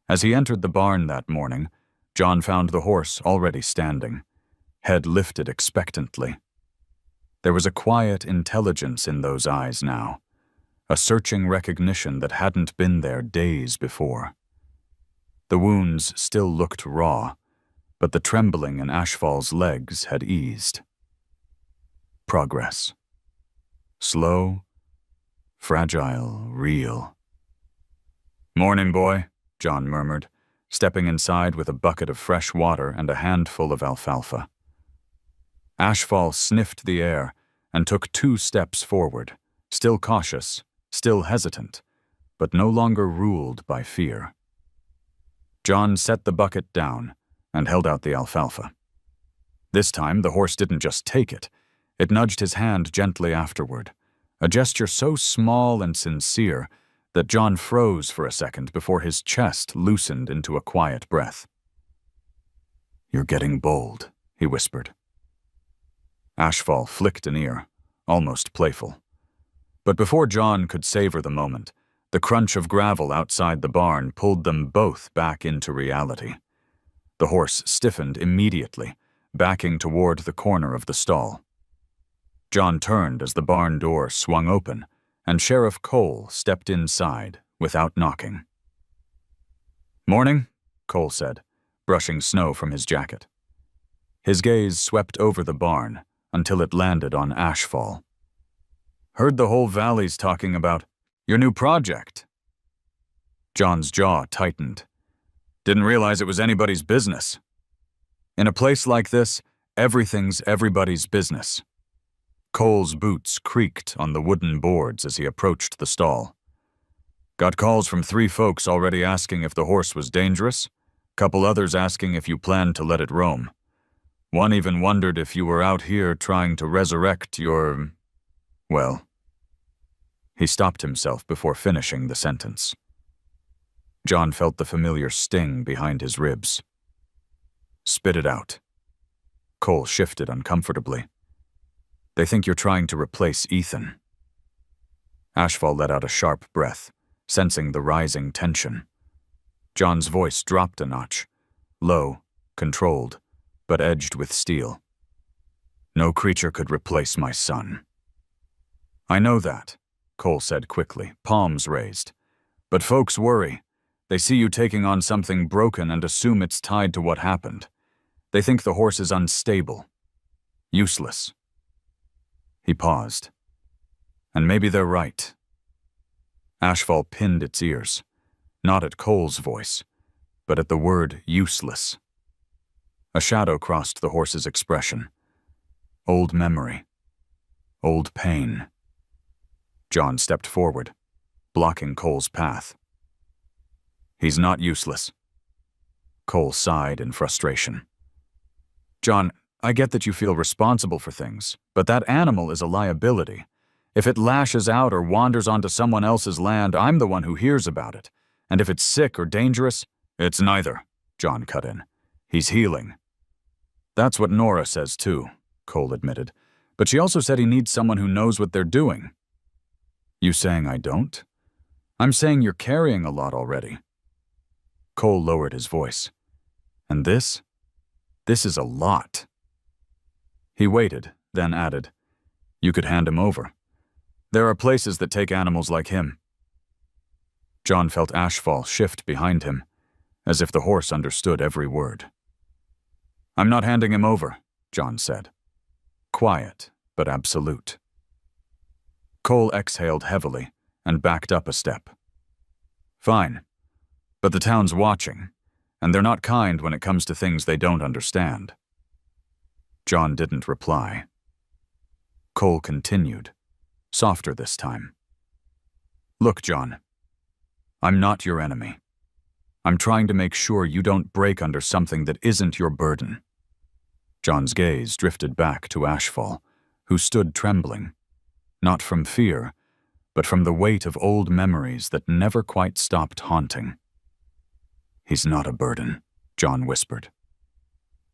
As he entered the barn that morning, John found the horse already standing, head lifted expectantly. There was a quiet intelligence in those eyes now, a searching recognition that hadn't been there days before. The wounds still looked raw, but the trembling in Ashfall's legs had eased. Progress. Slow, fragile, real. "Morning, boy," John murmured, stepping inside with a bucket of fresh water and a handful of alfalfa. Ashfall sniffed the air and took 2 steps forward, still cautious, still hesitant, but no longer ruled by fear. John set the bucket down and held out the alfalfa. This time, the horse didn't just take it. It nudged his hand gently afterward, a gesture so small and sincere that John froze for a second before his chest loosened into a quiet breath. "You're getting bold," he whispered. Ashfall flicked an ear, almost playful. But before John could savor the moment, the crunch of gravel outside the barn pulled them both back into reality. The horse stiffened immediately, backing toward the corner of the stall. John turned as the barn door swung open, and Sheriff Cole stepped inside without knocking. "Morning," Cole said, brushing snow from his jacket. His gaze swept over the barn until it landed on Ashfall. "Heard the whole valley's talking about your new project." John's jaw tightened. "Didn't realize it was anybody's business." In a place like this, everything's everybody's business. Cole's boots creaked on the wooden boards as he approached the stall. Got calls from 3 folks already asking if the horse was dangerous, couple others asking if you planned to let it roam. One even wondered if you were out here trying to resurrect your… well… He stopped himself before finishing the sentence. John felt the familiar sting behind his ribs. Spit it out. Cole shifted uncomfortably. They think you're trying to replace Ethan. Ashfall let out a sharp breath, sensing the rising tension. John's voice dropped a notch, low, controlled, but edged with steel. No creature could replace my son. I know that, Cole said quickly, palms raised. But folks worry. They see you taking on something broken and assume it's tied to what happened. They think the horse is unstable. Useless. He paused. And maybe they're right. Ashfall pinned its ears, not at Cole's voice, but at the word useless. A shadow crossed the horse's expression. Old memory. Old pain. John stepped forward, blocking Cole's path. He's not useless. Cole sighed in frustration. John, I get that you feel responsible for things, but that animal is a liability. If it lashes out or wanders onto someone else's land, I'm the one who hears about it. And if it's sick or dangerous, it's neither, John cut in. He's healing. That's what Nora says too, Cole admitted. But she also said he needs someone who knows what they're doing. You saying I don't? I'm saying you're carrying a lot already. Cole lowered his voice. And this? This is a lot. He waited, then added, You could hand him over. There are places that take animals like him. John felt Ashfall shift behind him, as if the horse understood every word. I'm not handing him over, John said. Quiet, but absolute. Cole exhaled heavily and backed up a step. Fine, but the town's watching, and they're not kind when it comes to things they don't understand. John didn't reply. Cole continued, softer this time. Look, John, I'm not your enemy. I'm trying to make sure you don't break under something that isn't your burden. John's gaze drifted back to Ashfall, who stood trembling, not from fear, but from the weight of old memories that never quite stopped haunting. He's not a burden, John whispered.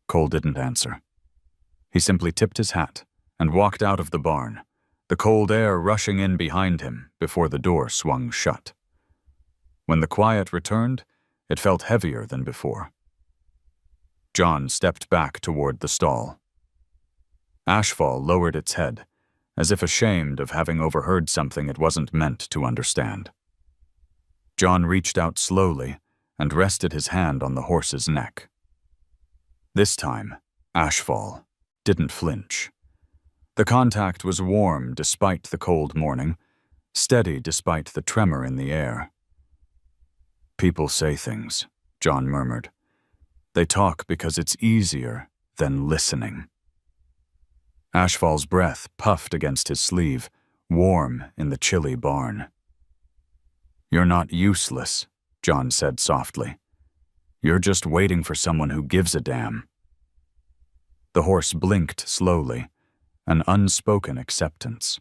Cole didn't answer. He simply tipped his hat and walked out of the barn, the cold air rushing in behind him before the door swung shut. When the quiet returned, it felt heavier than before. John stepped back toward the stall. Ashfall lowered its head, as if ashamed of having overheard something it wasn't meant to understand. John reached out slowly and rested his hand on the horse's neck. This time, Ashfall didn't flinch. The contact was warm despite the cold morning, steady despite the tremor in the air. People say things, John murmured. They talk because it's easier than listening. Ashfall's breath puffed against his sleeve, warm in the chilly barn. You're not useless, John said softly. You're just waiting for someone who gives a damn. The horse blinked slowly, an unspoken acceptance.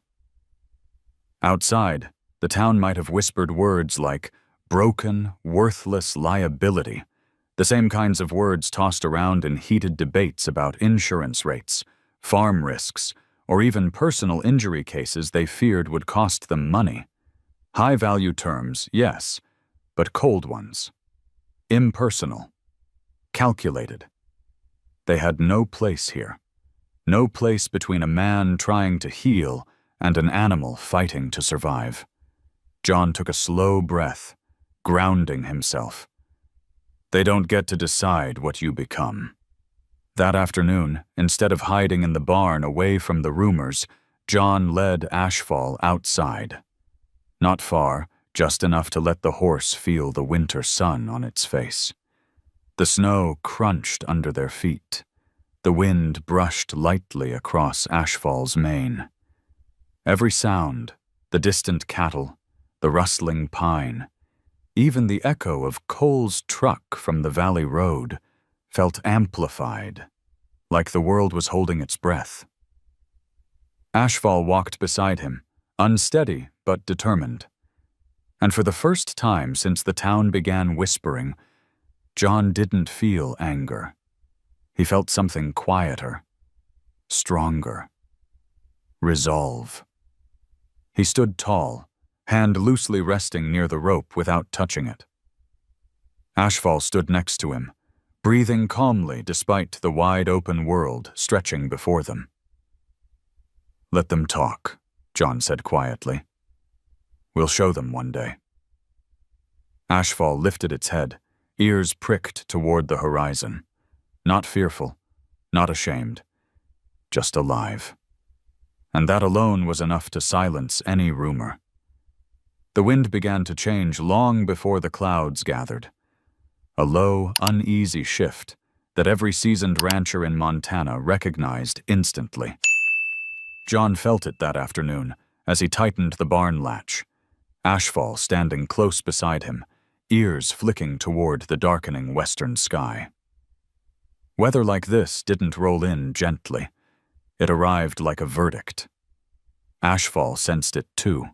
Outside, the town might have whispered words like broken, worthless liability, the same kinds of words tossed around in heated debates about insurance rates, farm risks, or even personal injury cases they feared would cost them money. High-value terms, yes, but cold ones. Impersonal. Calculated. They had no place here. No place between a man trying to heal and an animal fighting to survive. John took a slow breath, grounding himself. They don't get to decide what you become. That afternoon, instead of hiding in the barn away from the rumors, John led Ashfall outside. Not far, just enough to let the horse feel the winter sun on its face. The snow crunched under their feet. The wind brushed lightly across Ashfall's mane. Every sound, the distant cattle, the rustling pine, even the echo of Cole's truck from the valley road, felt amplified, like the world was holding its breath. Ashfall walked beside him, unsteady but determined. And for the first time since the town began whispering, John didn't feel anger. He felt something quieter, stronger. Resolve. He stood tall, hand loosely resting near the rope without touching it. Ashfall stood next to him, breathing calmly despite the wide-open world stretching before them. "Let them talk," John said quietly. "We'll show them one day." Ashfall lifted its head, ears pricked toward the horizon. Not fearful, not ashamed, just alive. And that alone was enough to silence any rumor. The wind began to change long before the clouds gathered. A low, uneasy shift that every seasoned rancher in Montana recognized instantly. John felt it that afternoon as he tightened the barn latch, Ashfall standing close beside him, ears flicking toward the darkening western sky. Weather like this didn't roll in gently. It arrived like a verdict. Ashfall sensed it too.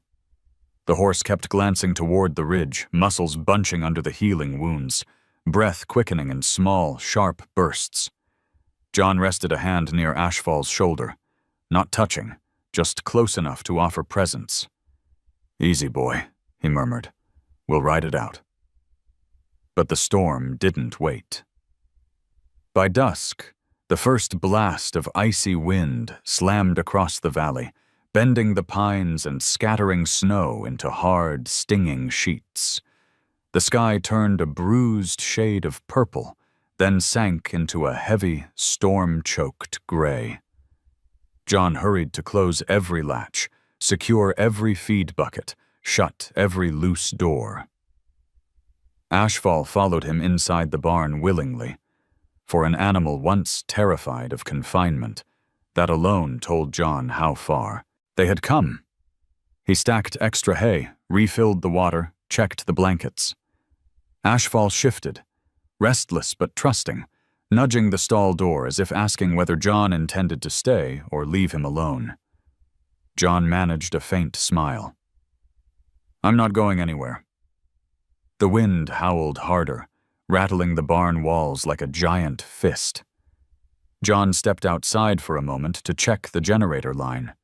The horse kept glancing toward the ridge, muscles bunching under the healing wounds, breath quickening in small, sharp bursts. John rested a hand near Ashfall's shoulder, not touching, just close enough to offer presence. "Easy, boy," he murmured. "We'll ride it out." But the storm didn't wait. By dusk, the first blast of icy wind slammed across the valley, bending the pines and scattering snow into hard, stinging sheets. The sky turned a bruised shade of purple, then sank into a heavy, storm-choked gray. John hurried to close every latch, secure every feed bucket, shut every loose door. Ashfall followed him inside the barn willingly. For an animal once terrified of confinement, that alone told John how far they had come. He stacked extra hay, refilled the water, checked the blankets. Ashfall shifted, restless but trusting, nudging the stall door as if asking whether John intended to stay or leave him alone. John managed a faint smile. "I'm not going anywhere." The wind howled harder, rattling the barn walls like a giant fist. John stepped outside for a moment to check the generator line.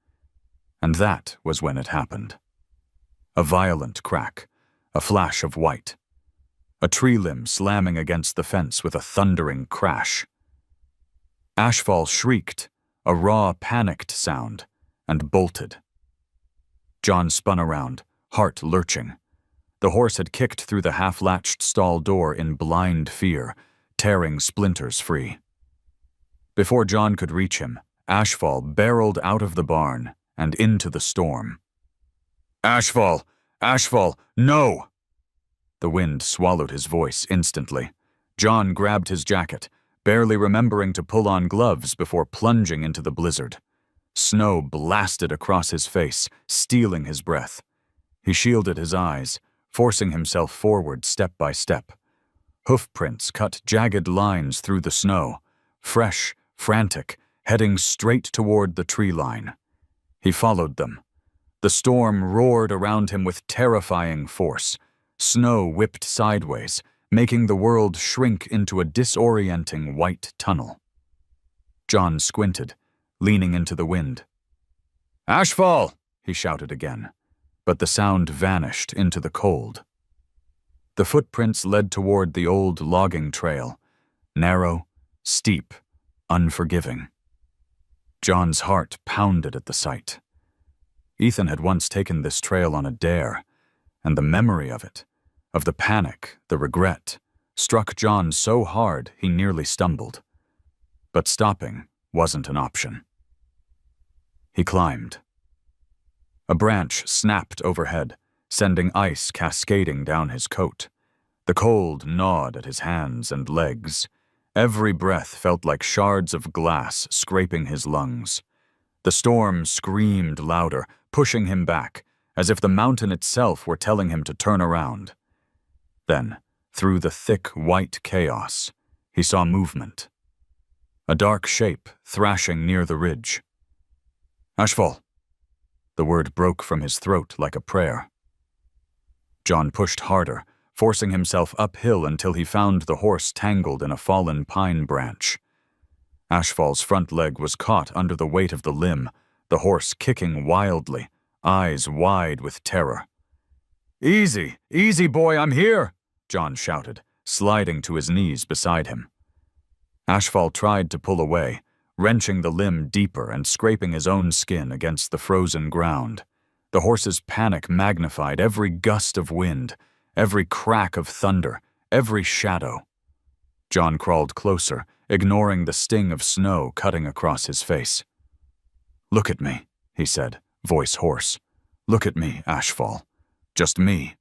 And that was when it happened. A violent crack, a flash of white. A tree limb slamming against the fence with a thundering crash. Ashfall shrieked, a raw, panicked sound, and bolted. John spun around, heart lurching. The horse had kicked through the half-latched stall door in blind fear, tearing splinters free. Before John could reach him, Ashfall barreled out of the barn and into the storm. "Ashfall! Ashfall! No!" The wind swallowed his voice instantly. John grabbed his jacket, barely remembering to pull on gloves before plunging into the blizzard. Snow blasted across his face, stealing his breath. He shielded his eyes, forcing himself forward step by step. Hoofprints cut jagged lines through the snow, fresh, frantic, heading straight toward the tree line. He followed them. The storm roared around him with terrifying force. Snow whipped sideways, making the world shrink into a disorienting white tunnel. John squinted, leaning into the wind. "Ashfall!" he shouted again. But the sound vanished into the cold. The footprints led toward the old logging trail, narrow, steep, unforgiving. John's heart pounded at the sight. Ethan had once taken this trail on a dare, and the memory of it, of the panic, the regret, struck John so hard he nearly stumbled. But stopping wasn't an option. He climbed. A branch snapped overhead, sending ice cascading down his coat. The cold gnawed at his hands and legs. Every breath felt like shards of glass scraping his lungs. The storm screamed louder, pushing him back, as if the mountain itself were telling him to turn around. Then, through the thick white chaos, he saw movement. A dark shape thrashing near the ridge. "Ashfall!" The word broke from his throat like a prayer. John pushed harder, forcing himself uphill until he found the horse tangled in a fallen pine branch. Ashfall's front leg was caught under the weight of the limb, the horse kicking wildly, eyes wide with terror. "Easy, easy, boy, I'm here!" John shouted, sliding to his knees beside him. Ashfall tried to pull away, wrenching the limb deeper and scraping his own skin against the frozen ground. The horse's panic magnified every gust of wind, every crack of thunder, every shadow. John crawled closer, ignoring the sting of snow cutting across his face. "Look at me," he said, voice hoarse. "Look at me, Ashfall. Just me."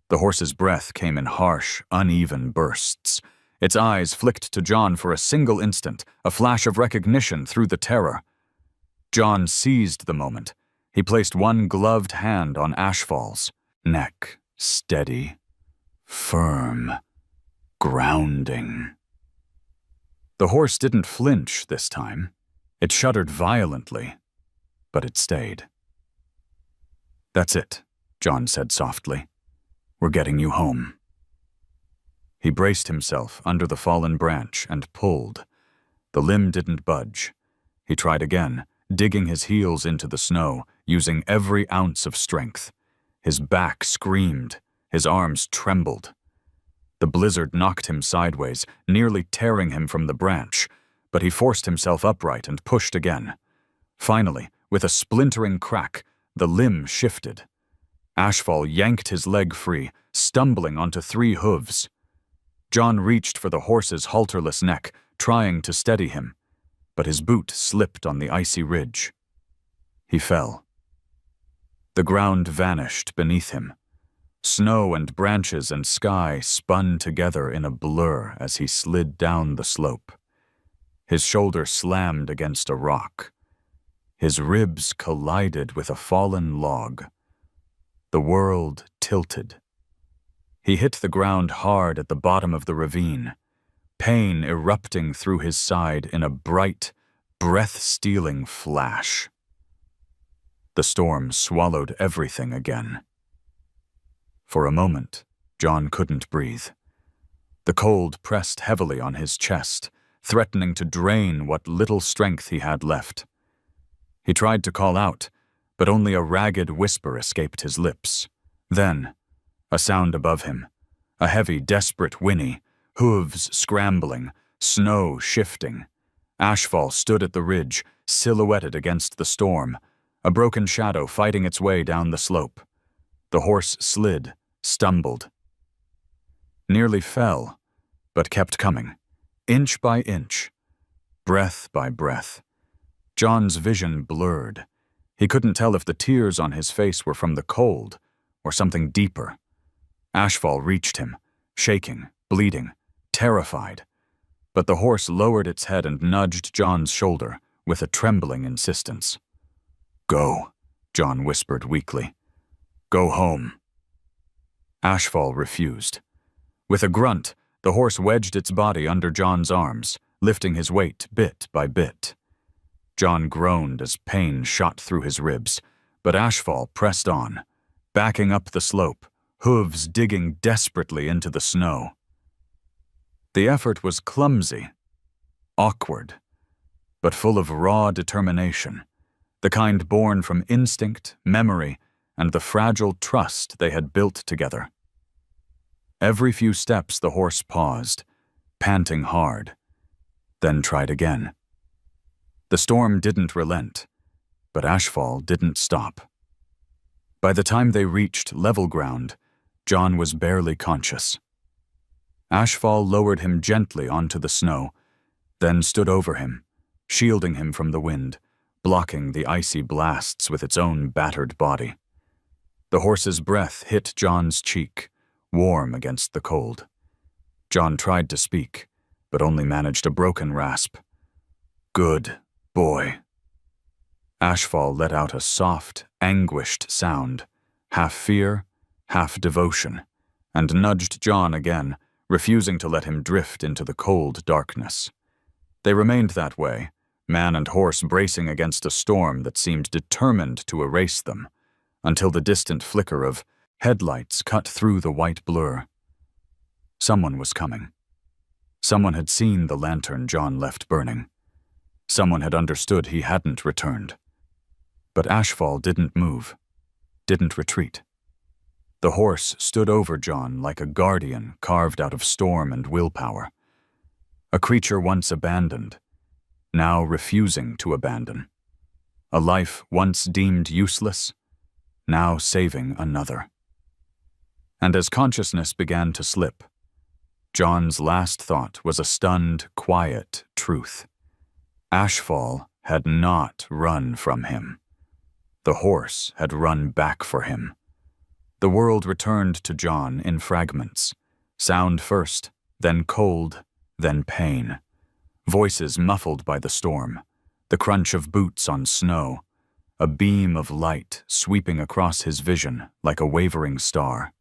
The horse's breath came in harsh, uneven bursts. Its eyes flicked to John for a single instant, a flash of recognition through the terror. John seized the moment. He placed one gloved hand on Ashfall's neck, steady, firm, grounding. The horse didn't flinch this time. It shuddered violently, but it stayed. "That's it," John said softly. "We're getting you home." He braced himself under the fallen branch and pulled. The limb didn't budge. He tried again, digging his heels into the snow, using every ounce of strength. His back screamed. His arms trembled. The blizzard knocked him sideways, nearly tearing him from the branch, but he forced himself upright and pushed again. Finally, with a splintering crack, the limb shifted. Ashfall yanked his leg free, stumbling onto 3 hooves. John reached for the horse's halterless neck, trying to steady him, but his boot slipped on the icy ridge. He fell. The ground vanished beneath him. Snow and branches and sky spun together in a blur as he slid down the slope. His shoulder slammed against a rock. His ribs collided with a fallen log. The world tilted. He hit the ground hard at the bottom of the ravine, pain erupting through his side in a bright, breath-stealing flash. The storm swallowed everything again. For a moment, John couldn't breathe. The cold pressed heavily on his chest, threatening to drain what little strength he had left. He tried to call out, but only a ragged whisper escaped his lips. Then, a sound above him, a heavy, desperate whinny, hooves scrambling, snow shifting. Ashfall stood at the ridge, silhouetted against the storm, a broken shadow fighting its way down the slope. The horse slid, stumbled, nearly fell, but kept coming, inch by inch, breath by breath. John's vision blurred. He couldn't tell if the tears on his face were from the cold or something deeper. Ashfall reached him, shaking, bleeding, terrified. But the horse lowered its head and nudged John's shoulder with a trembling insistence. "Go," John whispered weakly. "Go home." Ashfall refused. With a grunt, the horse wedged its body under John's arms, lifting his weight bit by bit. John groaned as pain shot through his ribs, but Ashfall pressed on, backing up the slope, hooves digging desperately into the snow. The effort was clumsy, awkward, but full of raw determination, the kind born from instinct, memory, and the fragile trust they had built together. Every few steps the horse paused, panting hard, then tried again. The storm didn't relent, but Ashfall didn't stop. By the time they reached level ground, John was barely conscious. Ashfall lowered him gently onto the snow, then stood over him, shielding him from the wind, blocking the icy blasts with its own battered body. The horse's breath hit John's cheek, warm against the cold. John tried to speak, but only managed a broken rasp. "Good boy." Ashfall let out a soft, anguished sound, half fear, half devotion, and nudged John again, refusing to let him drift into the cold darkness. They remained that way, man and horse bracing against a storm that seemed determined to erase them, until the distant flicker of headlights cut through the white blur. Someone was coming. Someone had seen the lantern John left burning. Someone had understood he hadn't returned. But Ashfall didn't move, didn't retreat. The horse stood over John like a guardian carved out of storm and willpower. A creature once abandoned, now refusing to abandon. A life once deemed useless, now saving another. And as consciousness began to slip, John's last thought was a stunned, quiet truth. Ashfall had not run from him. The horse had run back for him. The world returned to John in fragments, sound first, then cold, then pain. Voices muffled by the storm, the crunch of boots on snow, a beam of light sweeping across his vision like a wavering star.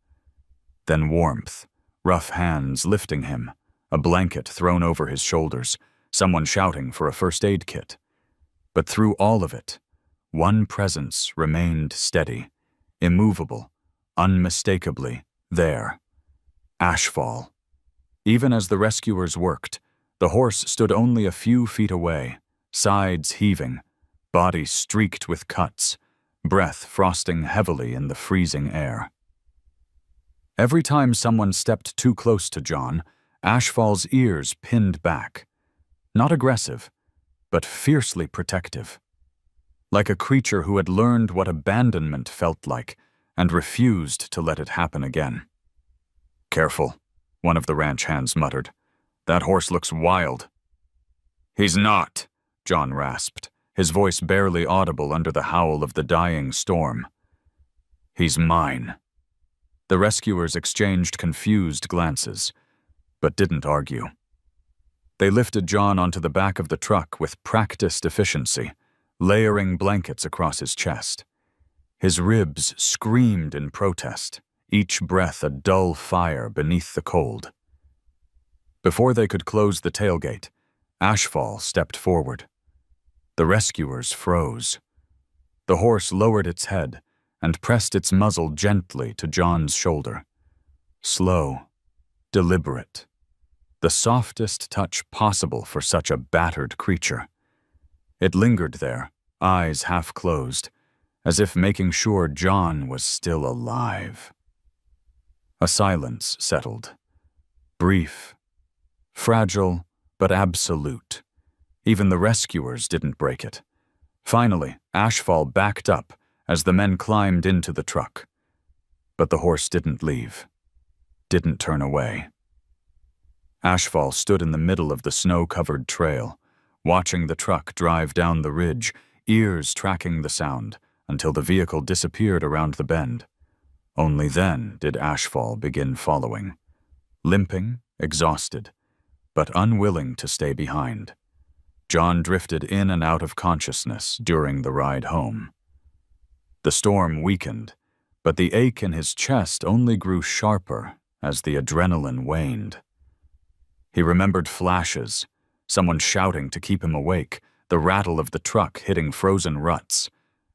Then warmth, rough hands lifting him, a blanket thrown over his shoulders, someone shouting for a first aid kit. But through all of it, one presence remained steady, immovable, unmistakably there. Ashfall. Even as the rescuers worked, the horse stood only a few feet away, sides heaving, body streaked with cuts, breath frosting heavily in the freezing air. Every time someone stepped too close to John, Ashfall's ears pinned back. Not aggressive, but fiercely protective. Like a creature who had learned what abandonment felt like and refused to let it happen again. "Careful," one of the ranch hands muttered. "That horse looks wild." "He's not," John rasped, his voice barely audible under the howl of the dying storm. "He's mine." The rescuers exchanged confused glances, but didn't argue. They lifted John onto the back of the truck with practiced efficiency, layering blankets across his chest. His ribs screamed in protest, each breath a dull fire beneath the cold. Before they could close the tailgate, Ashfall stepped forward. The rescuers froze. The horse lowered its head and pressed its muzzle gently to John's shoulder. Slow, deliberate, the softest touch possible for such a battered creature. It lingered there, eyes half closed, as if making sure John was still alive. A silence settled, brief, fragile, but absolute. Even the rescuers didn't break it. Finally, Ashfall backed up as the men climbed into the truck. But the horse didn't leave, didn't turn away. Ashfall stood in the middle of the snow-covered trail, watching the truck drive down the ridge, ears tracking the sound, until the vehicle disappeared around the bend. Only then did Ashfall begin following, limping, exhausted, but unwilling to stay behind. John drifted in and out of consciousness during the ride home. The storm weakened, but the ache in his chest only grew sharper as the adrenaline waned. He remembered flashes, someone shouting to keep him awake, the rattle of the truck hitting frozen ruts,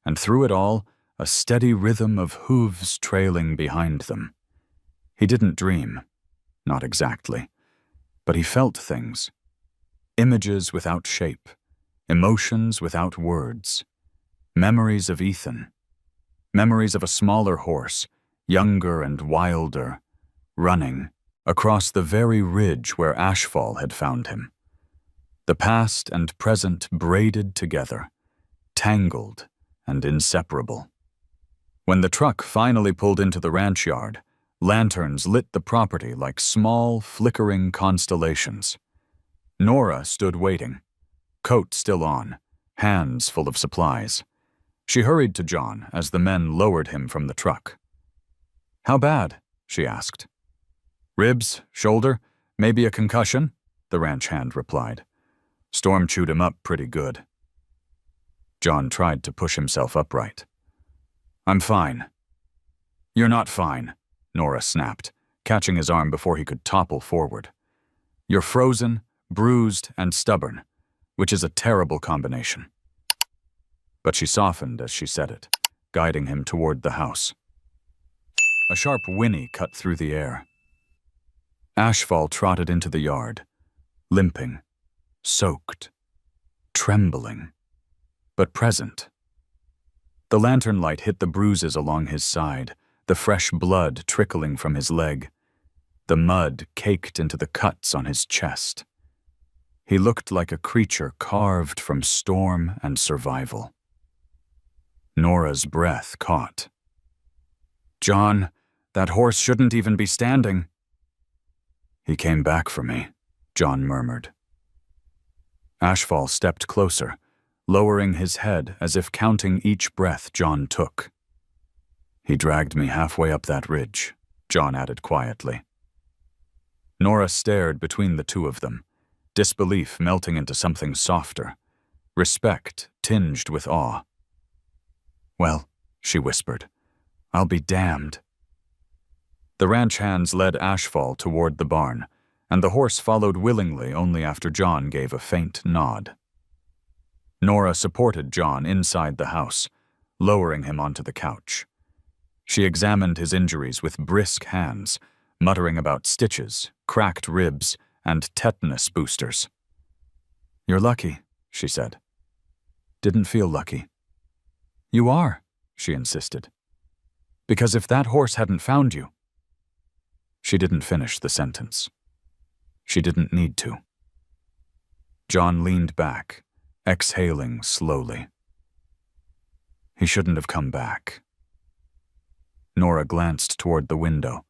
and through it all, a steady rhythm of hooves trailing behind them. He didn't dream, not exactly, but he felt things. Images without shape, emotions without words, memories of Ethan, memories of a smaller horse, younger and wilder, running across the very ridge where Ashfall had found him. The past and present braided together, tangled and inseparable. When the truck finally pulled into the ranch yard, lanterns lit the property like small, flickering constellations. Nora stood waiting, coat still on, hands full of supplies. She hurried to John as the men lowered him from the truck. "How bad?" she asked. "Ribs, shoulder, maybe a concussion," the ranch hand replied. "Storm chewed him up pretty good." John tried to push himself upright. "I'm fine." "You're not fine," Nora snapped, catching his arm before he could topple forward. "You're frozen, bruised, and stubborn, which is a terrible combination." But she softened as she said it, guiding him toward the house. A sharp whinny cut through the air. Ashfall trotted into the yard, limping, soaked, trembling, but present. The lantern light hit the bruises along his side, the fresh blood trickling from his leg. The mud caked into the cuts on his chest. He looked like a creature carved from storm and survival. Nora's breath caught. "John, that horse shouldn't even be standing." "He came back for me," John murmured. Ashfall stepped closer, lowering his head as if counting each breath John took. "He dragged me halfway up that ridge," John added quietly. Nora stared between the two of them, disbelief melting into something softer, respect tinged with awe. "Well," she whispered, "I'll be damned." The ranch hands led Ashfall toward the barn, and the horse followed willingly only after John gave a faint nod. Nora supported John inside the house, lowering him onto the couch. She examined his injuries with brisk hands, muttering about stitches, cracked ribs, and tetanus boosters. "You're lucky," she said. "Didn't feel lucky." "You are," she insisted. "Because if that horse hadn't found you—" She didn't finish the sentence. She didn't need to. John leaned back, exhaling slowly. He shouldn't have come back. Nora glanced toward the window,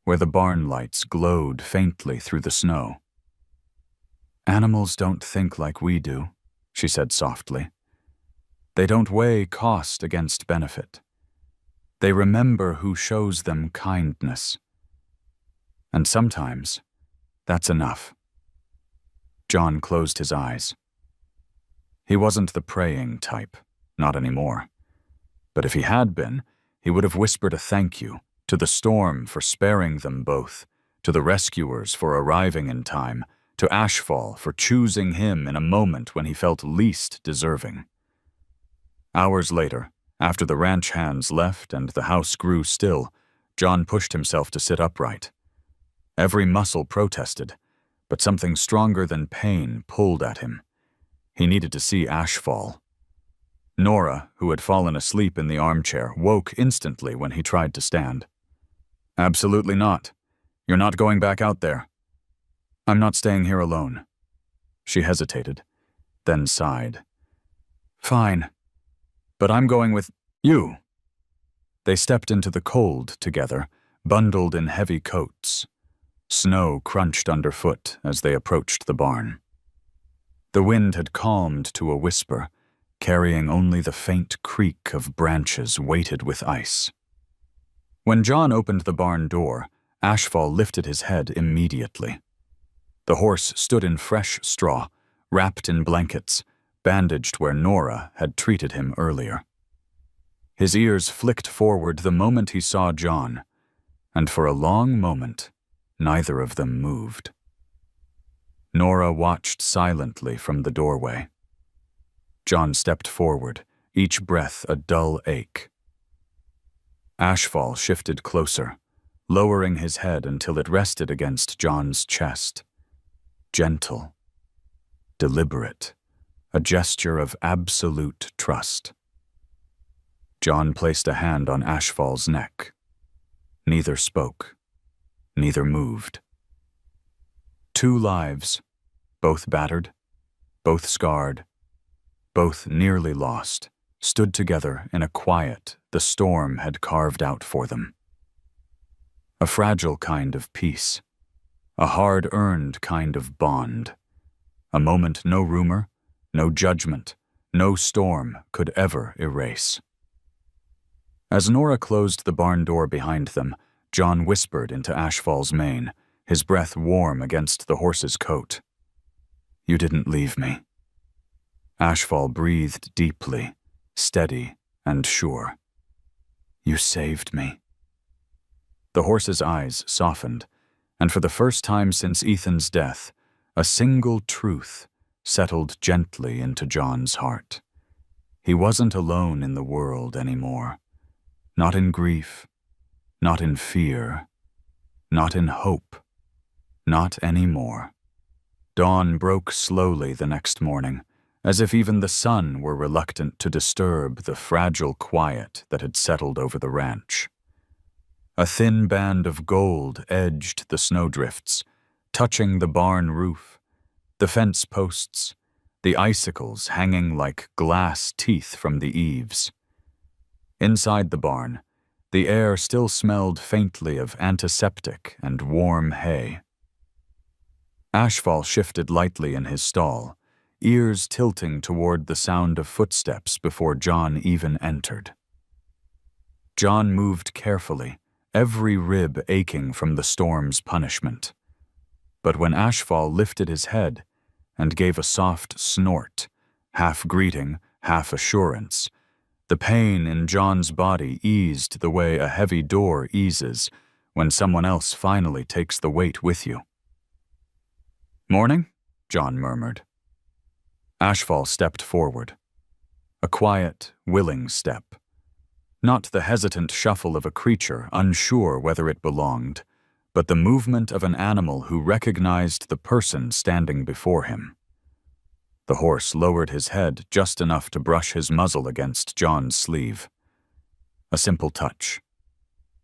where the barn lights glowed faintly through the snow. "Animals don't think like we do," she said softly. "They don't weigh cost against benefit. They remember who shows them kindness. And sometimes, that's enough." John closed his eyes. He wasn't the praying type, not anymore. But if he had been, he would have whispered a thank you to the storm for sparing them both, to the rescuers for arriving in time, to Ashfall for choosing him in a moment when he felt least deserving. Hours later, after the ranch hands left and the house grew still, John pushed himself to sit upright. Every muscle protested, but something stronger than pain pulled at him. He needed to see Ashfall. Nora, who had fallen asleep in the armchair, woke instantly when he tried to stand. "Absolutely not. You're not going back out there." "I'm not staying here alone." She hesitated, then sighed. "Fine. But I'm going with you." They stepped into the cold together, bundled in heavy coats. Snow crunched underfoot as they approached the barn. The wind had calmed to a whisper, carrying only the faint creak of branches weighted with ice. When John opened the barn door, Ashfall lifted his head immediately. The horse stood in fresh straw, wrapped in blankets, bandaged where Nora had treated him earlier. His ears flicked forward the moment he saw John, and for a long moment, neither of them moved. Nora watched silently from the doorway. John stepped forward, each breath a dull ache. Ashfall shifted closer, lowering his head until it rested against John's chest. Gentle, deliberate, a gesture of absolute trust. John placed a hand on Ashfall's neck. Neither spoke. Neither moved. Two lives, both battered, both scarred, both nearly lost, stood together in a quiet the storm had carved out for them. A fragile kind of peace, a hard-earned kind of bond, a moment no rumor, no judgment, no storm could ever erase. As Nora closed the barn door behind them, John whispered into Ashfall's mane, his breath warm against the horse's coat. "You didn't leave me." Ashfall breathed deeply, steady and sure. "You saved me." The horse's eyes softened, and for the first time since Ethan's death, a single truth settled gently into John's heart. He wasn't alone in the world anymore. Not in grief, not in fear, not in hope, not anymore. Dawn broke slowly the next morning, as if even the sun were reluctant to disturb the fragile quiet that had settled over the ranch. A thin band of gold edged the snowdrifts, touching the barn roof, the fence posts, the icicles hanging like glass teeth from the eaves. Inside the barn, the air still smelled faintly of antiseptic and warm hay. Ashfall shifted lightly in his stall, ears tilting toward the sound of footsteps before John even entered. John moved carefully, every rib aching from the storm's punishment. But when Ashfall lifted his head and gave a soft snort, half greeting, half assurance, the pain in John's body eased the way a heavy door eases when someone else finally takes the weight with you. "Morning," John murmured. Ashfall stepped forward. A quiet, willing step. Not the hesitant shuffle of a creature unsure whether it belonged, but the movement of an animal who recognized the person standing before him. The horse lowered his head just enough to brush his muzzle against John's sleeve. A simple touch.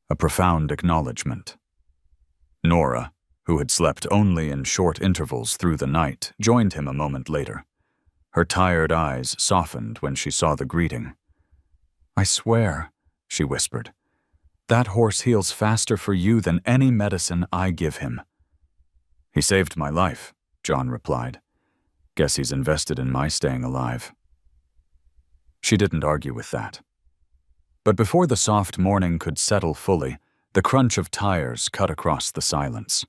A profound acknowledgement. Nora, who had slept only in short intervals through the night, joined him a moment later. Her tired eyes softened when she saw the greeting. "I swear," she whispered, "that horse heals faster for you than any medicine I give him." "He saved my life," John replied. "Guess he's invested in my staying alive." She didn't argue with that. But before the soft morning could settle fully, the crunch of tires cut across the silence.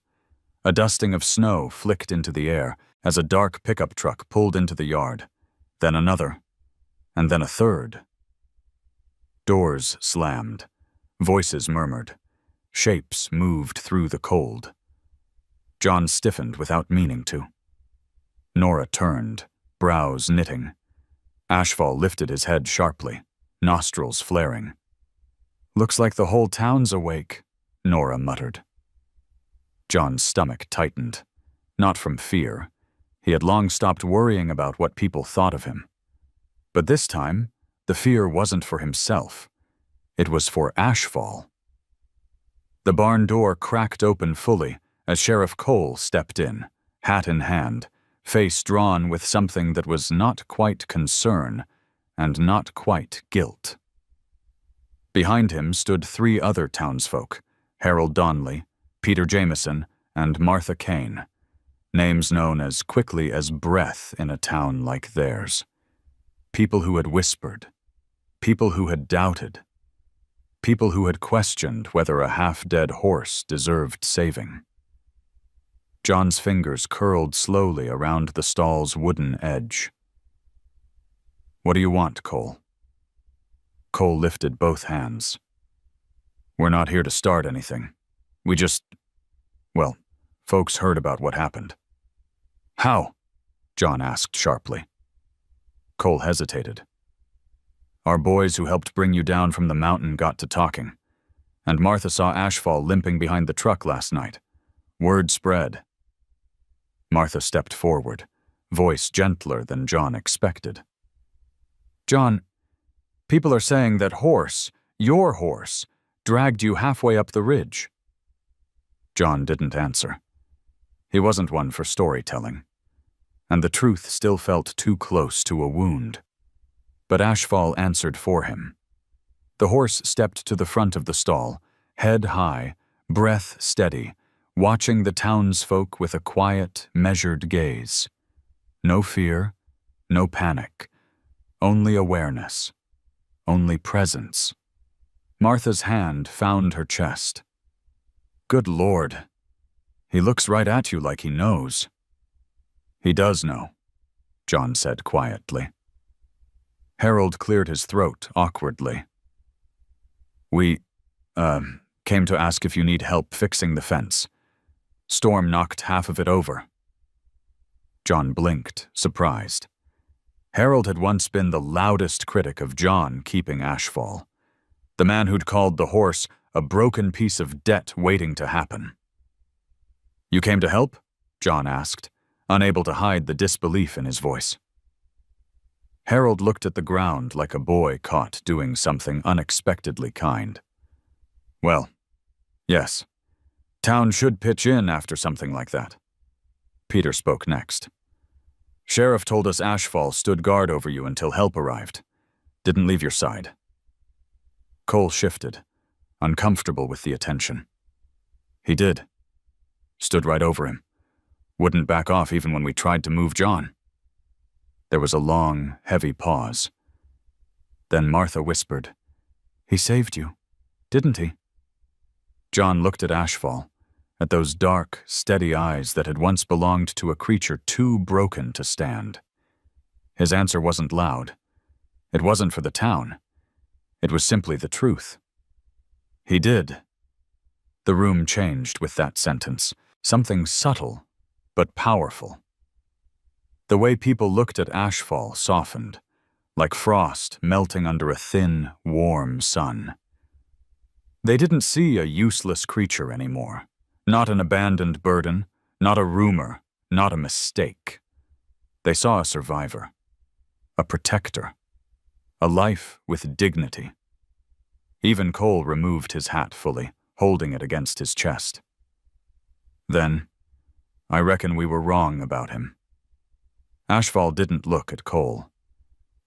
A dusting of snow flicked into the air as a dark pickup truck pulled into the yard, then another, and then a third. Doors slammed, voices murmured, shapes moved through the cold. John stiffened without meaning to. Nora turned, brows knitting. Ashfall lifted his head sharply, nostrils flaring. "Looks like the whole town's awake," Nora muttered. John's stomach tightened, not from fear. He had long stopped worrying about what people thought of him. But this time, the fear wasn't for himself. It was for Ashfall. The barn door cracked open fully as Sheriff Cole stepped in, hat in hand, face drawn with something that was not quite concern and not quite guilt. Behind him stood 3 other townsfolk, Harold Donley, Peter Jameson, and Martha Kane, names known as quickly as breath in a town like theirs. People who had whispered, people who had doubted, people who had questioned whether a half-dead horse deserved saving. John's fingers curled slowly around the stall's wooden edge. "What do you want, Cole?" Cole lifted both hands. "We're not here to start anything. We just... well, folks heard about what happened." "How?" John asked sharply. Cole hesitated. "Our boys who helped bring you down from the mountain got to talking, and Martha saw Ashfall limping behind the truck last night. Word spread." Martha stepped forward, voice gentler than John expected. "John, people are saying that horse, your horse, dragged you halfway up the ridge." John didn't answer. He wasn't one for storytelling, and the truth still felt too close to a wound. But Ashfall answered for him. The horse stepped to the front of the stall, head high, breath steady, watching the townsfolk with a quiet, measured gaze. No fear, no panic, only awareness, only presence. Martha's hand found her chest. "Good Lord, he looks right at you like he knows." "He does know," John said quietly. Harold cleared his throat awkwardly. We, came to ask if you need help fixing the fence. Storm knocked half of it over. John blinked, surprised. Harold had once been the loudest critic of John keeping Ashfall, the man who'd called the horse a broken piece of debt waiting to happen. You came to help? John asked, unable to hide the disbelief in his voice. Harold looked at the ground like a boy caught doing something unexpectedly kind. Well, yes. Town should pitch in after something like that. Peter spoke next. Sheriff told us Ashfall stood guard over you until help arrived. Didn't leave your side. Cole shifted, uncomfortable with the attention. He did. Stood right over him. Wouldn't back off even when we tried to move John. There was a long, heavy pause. Then Martha whispered, He saved you, didn't he? John looked at Ashfall, at those dark, steady eyes that had once belonged to a creature too broken to stand. His answer wasn't loud. It wasn't for the town. It was simply the truth. He did. The room changed with that sentence, something subtle, but powerful. The way people looked at Ashfall softened, like frost melting under a thin, warm sun. They didn't see a useless creature anymore. Not an abandoned burden, not a rumor, not a mistake. They saw a survivor, a protector, a life with dignity. Even Cole removed his hat fully, holding it against his chest. Then, I reckon we were wrong about him. Ashfall didn't look at Cole.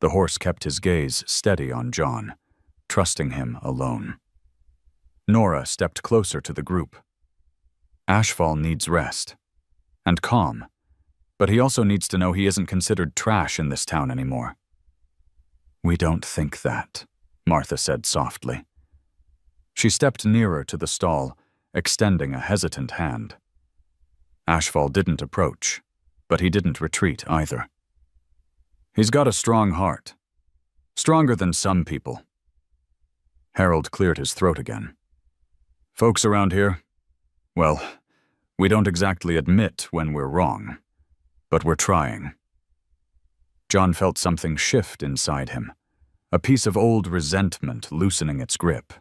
The horse kept his gaze steady on John, trusting him alone. Nora stepped closer to the group. Ashfall needs rest and calm, but he also needs to know he isn't considered trash in this town anymore. We don't think that, Martha said softly. She stepped nearer to the stall, extending a hesitant hand. Ashfall didn't approach, but he didn't retreat either. He's got a strong heart, stronger than some people. Harold cleared his throat again. Folks around here, well, we don't exactly admit when we're wrong, but we're trying. John felt something shift inside him, a piece of old resentment loosening its grip.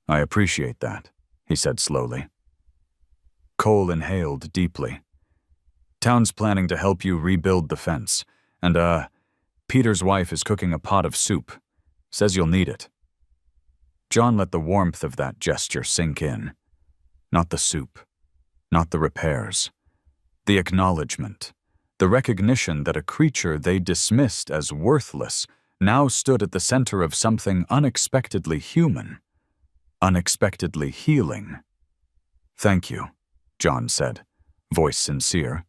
I appreciate that, he said slowly. Cole inhaled deeply. Town's planning to help you rebuild the fence, and, Peter's wife is cooking a pot of soup. Says you'll need it. John let the warmth of that gesture sink in. Not the soup, not the repairs. The acknowledgement, the recognition that a creature they dismissed as worthless now stood at the center of something unexpectedly human, unexpectedly healing. Thank you, John said, voice sincere.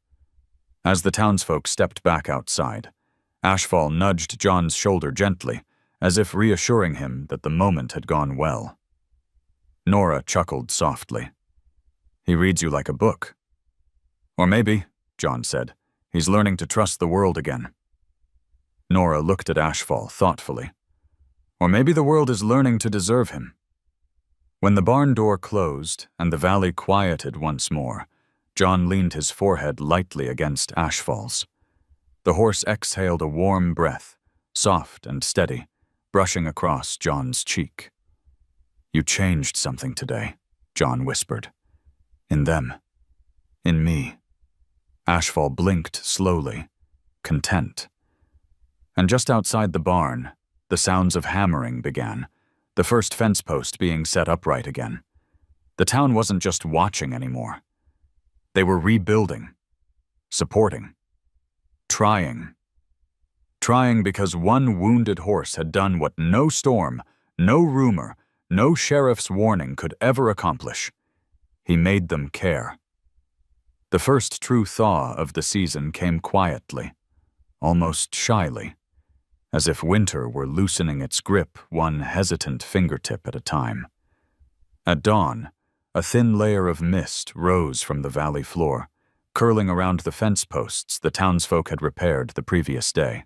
As the townsfolk stepped back outside, Ashfall nudged John's shoulder gently, as if reassuring him that the moment had gone well. Nora chuckled softly. He reads you like a book. Or maybe, John said, he's learning to trust the world again. Nora looked at Ashfall thoughtfully. Or maybe the world is learning to deserve him. When the barn door closed and the valley quieted once more, John leaned his forehead lightly against Ashfall's. The horse exhaled a warm breath, soft and steady, brushing across John's cheek. You changed something today, John whispered. In them. In me. Ashfall blinked slowly, content. And just outside the barn, the sounds of hammering began, the first fence post being set upright again. The town wasn't just watching anymore. They were rebuilding, supporting, trying. Trying because one wounded horse had done what no storm, no rumor, no sheriff's warning could ever accomplish. He made them care. The first true thaw of the season came quietly, almost shyly, as if winter were loosening its grip one hesitant fingertip at a time. At dawn, a thin layer of mist rose from the valley floor, curling around the fence posts the townsfolk had repaired the previous day.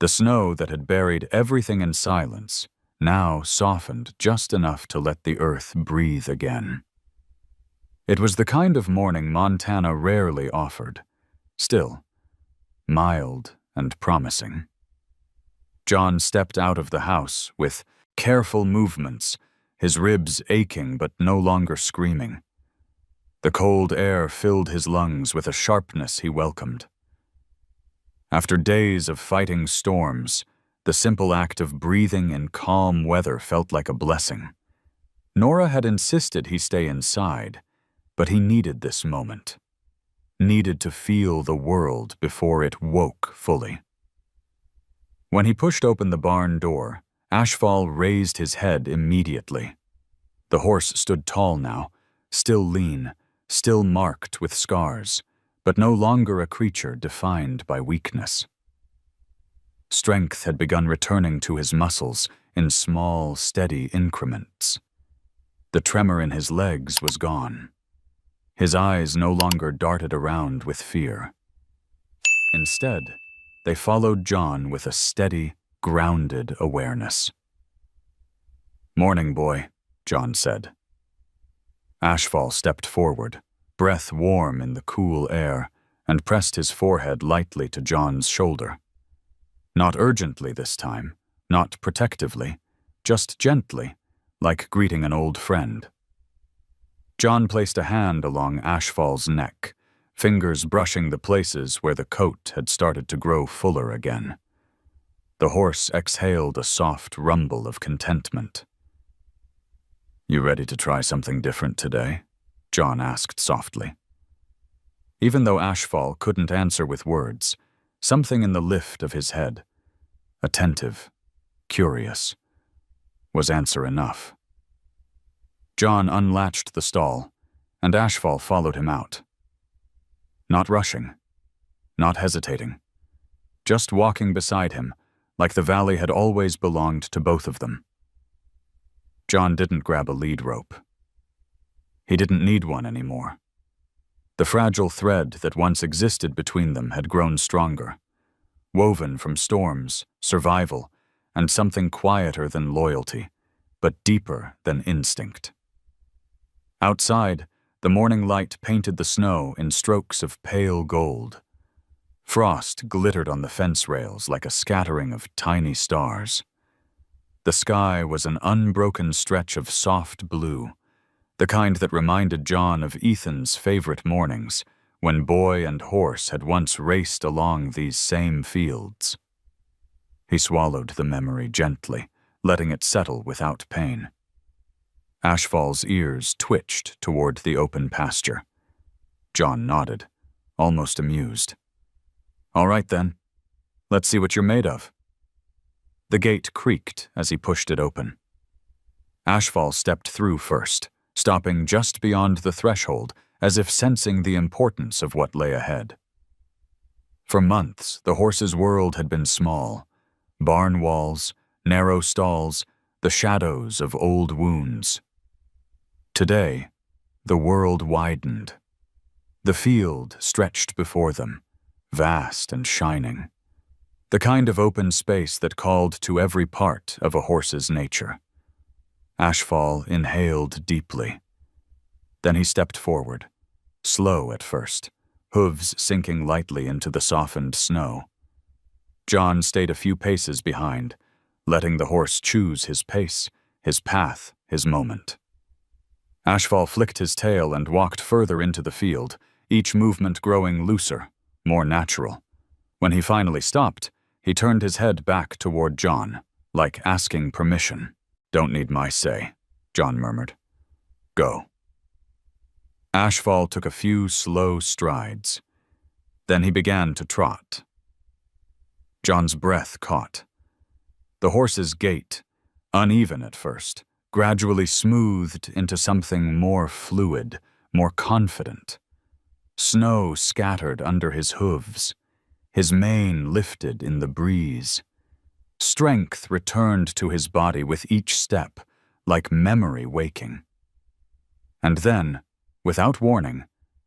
The snow that had buried everything in silence now softened just enough to let the earth breathe again. It was the kind of morning Montana rarely offered, still mild and promising. John stepped out of the house with careful movements, his ribs aching but no longer screaming. The cold air filled his lungs with a sharpness he welcomed. After days of fighting storms, the simple act of breathing in calm weather felt like a blessing. Nora had insisted he stay inside, but he needed this moment. Needed to feel the world before it woke fully. When he pushed open the barn door, Ashfall raised his head immediately. The horse stood tall now, still lean, still marked with scars, but no longer a creature defined by weakness. Strength had begun returning to his muscles in small, steady increments. The tremor in his legs was gone. His eyes no longer darted around with fear. Instead, they followed John with a steady, grounded awareness. "Morning, boy," John said. Ashfall stepped forward, breath warm in the cool air, and pressed his forehead lightly to John's shoulder. Not urgently this time, not protectively, just gently, like greeting an old friend. John placed a hand along Ashfall's neck, fingers brushing the places where the coat had started to grow fuller again. The horse exhaled a soft rumble of contentment. "You ready to try something different today?" John asked softly. Even though Ashfall couldn't answer with words, something in the lift of his head, attentive, curious, was answer enough. John unlatched the stall, and Ashfall followed him out. Not rushing, not hesitating, just walking beside him, like the valley had always belonged to both of them. John didn't grab a lead rope. He didn't need one anymore. The fragile thread that once existed between them had grown stronger, woven from storms, survival, and something quieter than loyalty, but deeper than instinct. Outside, the morning light painted the snow in strokes of pale gold. Frost glittered on the fence rails like a scattering of tiny stars. The sky was an unbroken stretch of soft blue, the kind that reminded John of Ethan's favorite mornings, when boy and horse had once raced along these same fields. He swallowed the memory gently, letting it settle without pain. Ashfall's ears twitched toward the open pasture. John nodded, almost amused. "All right then, let's see what you're made of." The gate creaked as he pushed it open. Ashfall stepped through first, stopping just beyond the threshold, as if sensing the importance of what lay ahead. For months, the horse's world had been small. Barn walls, narrow stalls, the shadows of old wounds. Today, the world widened. The field stretched before them, vast and shining. The kind of open space that called to every part of a horse's nature. Ashfall inhaled deeply. Then he stepped forward, slow at first, hooves sinking lightly into the softened snow. John stayed a few paces behind, letting the horse choose his pace, his path, his moment. Ashfall flicked his tail and walked further into the field, each movement growing looser, more natural. When he finally stopped, he turned his head back toward John, like asking permission. "Don't need my say," John murmured. "Go." Ashfall took a few slow strides. Then he began to trot. John's breath caught. The horse's gait, uneven at first, gradually smoothed into something more fluid, more confident. Snow scattered under his hooves. His mane lifted in the breeze. Strength returned to his body with each step, like memory waking. And then, without warning,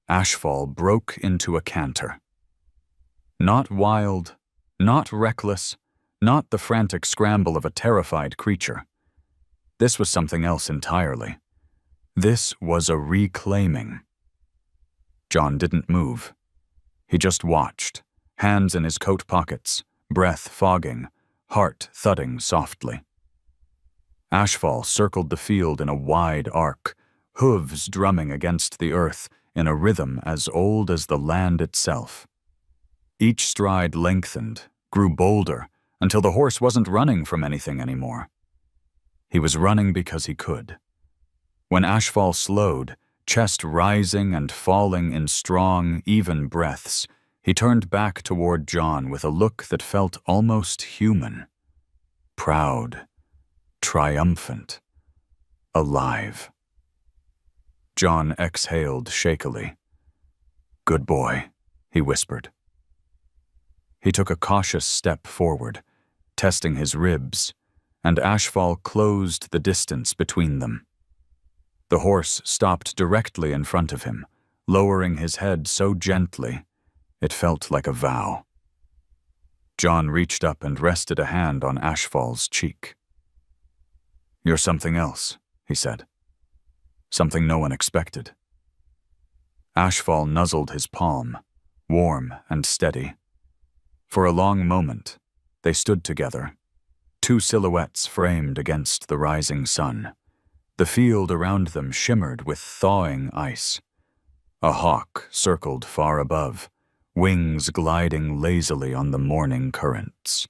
Ashfall broke into a canter. Not wild, not reckless, not the frantic scramble of a terrified creature. This was something else entirely. This was a reclaiming. John didn't move. He just watched, hands in his coat pockets, breath fogging, heart thudding softly. Ashfall circled the field in a wide arc, hooves drumming against the earth in a rhythm as old as the land itself. Each stride lengthened, grew bolder, until the horse wasn't running from anything anymore. He was running because he could. When Ashfall slowed, chest rising and falling in strong, even breaths, he turned back toward John with a look that felt almost human. Proud, triumphant, alive. John exhaled shakily. "Good boy," he whispered. He took a cautious step forward, testing his ribs, and Ashfall closed the distance between them. The horse stopped directly in front of him, lowering his head so gently, it felt like a vow. John reached up and rested a hand on Ashfall's cheek. "You're something else," he said. "Something no one expected." Ashfall nuzzled his palm, warm and steady. For a long moment, they stood together, two silhouettes framed against the rising sun. The field around them shimmered with thawing ice. A hawk circled far above, wings gliding lazily on the morning currents.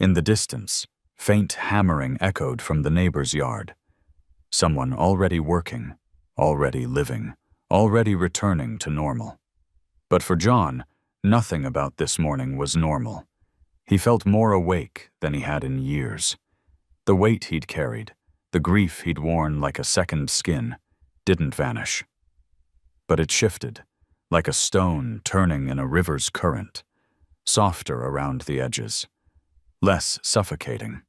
In the distance, faint hammering echoed from the neighbor's yard. Someone already working, already living, already returning to normal. But for John, nothing about this morning was normal. He felt more awake than he had in years. The weight he'd carried, the grief he'd worn like a second skin, didn't vanish. But it shifted, like a stone turning in a river's current, softer around the edges, less suffocating.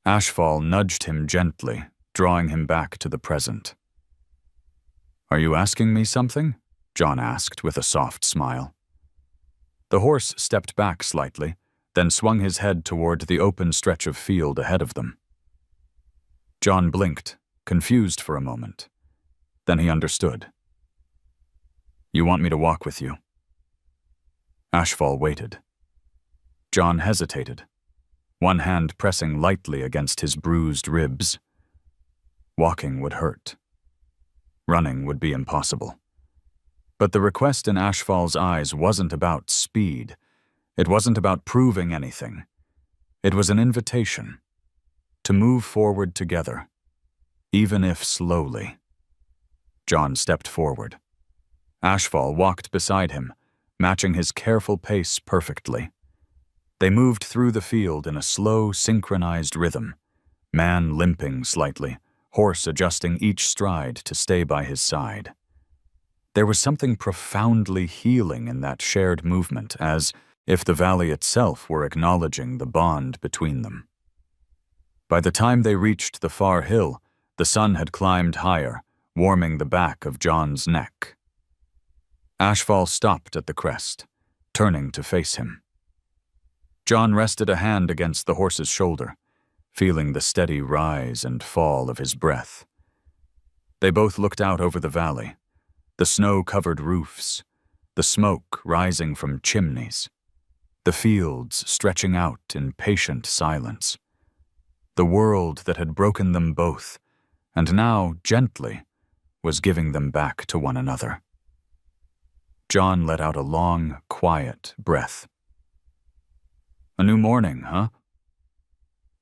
Ashfall nudged him gently, drawing him back to the present. "Are you asking me something?" John asked with a soft smile. The horse stepped back slightly, then swung his head toward the open stretch of field ahead of them. John blinked, confused for a moment. Then he understood. "You want me to walk with you?" Ashfall waited. John hesitated, one hand pressing lightly against his bruised ribs. Walking would hurt. Running would be impossible. But the request in Ashfall's eyes wasn't about speed. It wasn't about proving anything. It was an invitation to move forward together, even if slowly. John stepped forward. Ashfall walked beside him, matching his careful pace perfectly. They moved through the field in a slow, synchronized rhythm, man limping slightly, horse adjusting each stride to stay by his side. There was something profoundly healing in that shared movement, as if the valley itself were acknowledging the bond between them. By the time they reached the far hill, the sun had climbed higher, warming the back of John's neck. Ashfall stopped at the crest, turning to face him. John rested a hand against the horse's shoulder, feeling the steady rise and fall of his breath. They both looked out over the valley, the snow-covered roofs, the smoke rising from chimneys, the fields stretching out in patient silence. The world that had broken them both, and now, gently, was giving them back to one another. John let out a long, quiet breath. "A new morning, huh?"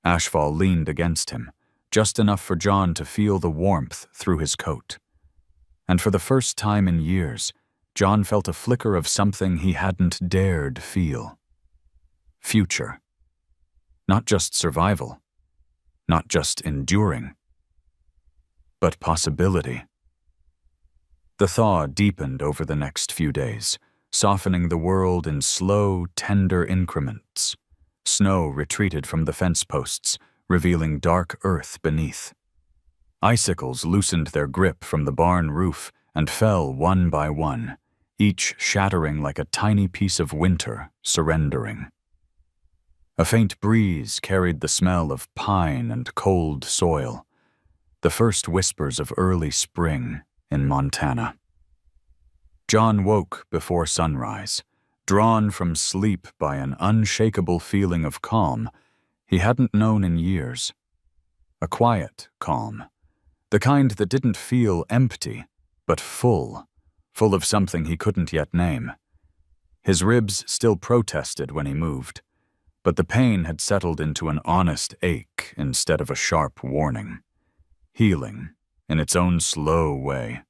Ashfall leaned against him, just enough for John to feel the warmth through his coat. And for the first time in years, John felt a flicker of something he hadn't dared feel. Future. Not just survival. Not just enduring. But possibility. The thaw deepened over the next few days, softening the world in slow, tender increments. Snow retreated from the fence posts, revealing dark earth beneath. Icicles loosened their grip from the barn roof and fell one by one, each shattering like a tiny piece of winter surrendering. A faint breeze carried the smell of pine and cold soil, the first whispers of early spring in Montana. John woke before sunrise, drawn from sleep by an unshakable feeling of calm he hadn't known in years. A quiet calm, the kind that didn't feel empty, but full of something he couldn't yet name. His ribs still protested when he moved, but the pain had settled into an honest ache instead of a sharp warning, healing in its own slow way.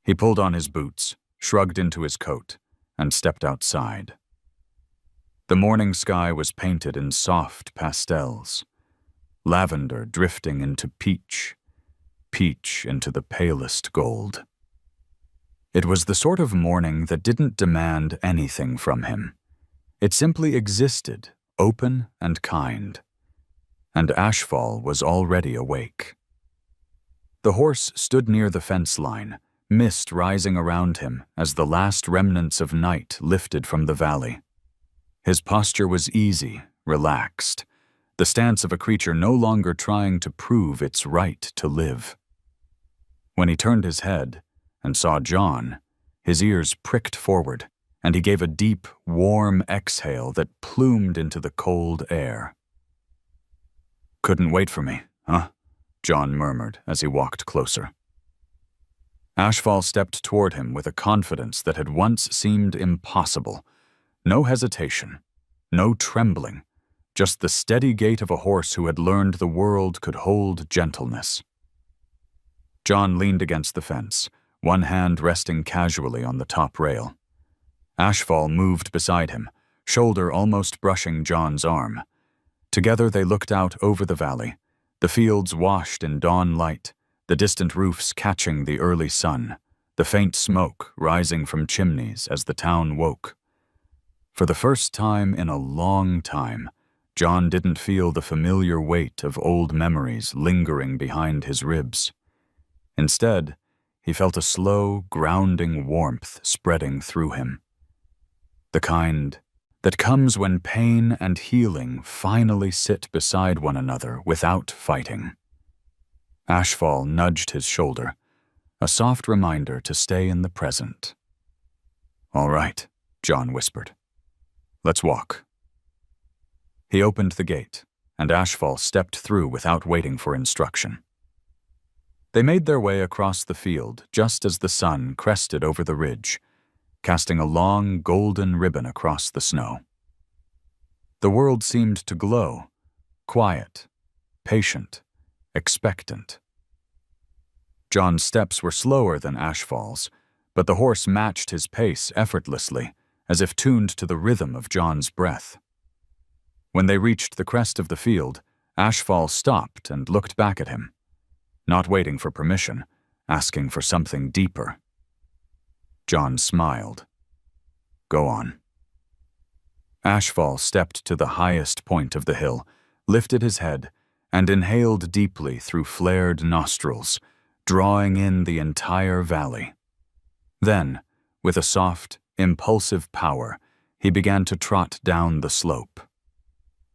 He pulled on his boots, shrugged into his coat, and stepped outside. The morning sky was painted in soft pastels, lavender drifting into peach, peach into the palest gold. It was the sort of morning that didn't demand anything from him. It simply existed, open and kind. And Ashfall was already awake. The horse stood near the fence line, mist rising around him as the last remnants of night lifted from the valley. His posture was easy, relaxed, the stance of a creature no longer trying to prove its right to live. When he turned his head and saw John, his ears pricked forward, and he gave a deep, warm exhale that plumed into the cold air. "Couldn't wait for me, huh?" John murmured as he walked closer. Ashfall stepped toward him with a confidence that had once seemed impossible. No hesitation, no trembling, just the steady gait of a horse who had learned the world could hold gentleness. John leaned against the fence, one hand resting casually on the top rail. Ashfall moved beside him, shoulder almost brushing John's arm. Together they looked out over the valley, the fields washed in dawn light, the distant roofs catching the early sun, the faint smoke rising from chimneys as the town woke. For the first time in a long time, John didn't feel the familiar weight of old memories lingering behind his ribs. Instead, he felt a slow, grounding warmth spreading through him. The kind that comes when pain and healing finally sit beside one another without fighting. Ashfall nudged his shoulder, a soft reminder to stay in the present. "All right," John whispered. "Let's walk." He opened the gate, and Ashfall stepped through without waiting for instruction. They made their way across the field just as the sun crested over the ridge, casting a long golden ribbon across the snow. The world seemed to glow, quiet, patient, expectant. John's steps were slower than Ashfall's, but the horse matched his pace effortlessly, as if tuned to the rhythm of John's breath. When they reached the crest of the field, Ashfall stopped and looked back at him, not waiting for permission, asking for something deeper. John smiled. "Go on." Ashfall stepped to the highest point of the hill, lifted his head, and inhaled deeply through flared nostrils, drawing in the entire valley. Then, with a soft, impulsive power, he began to trot down the slope.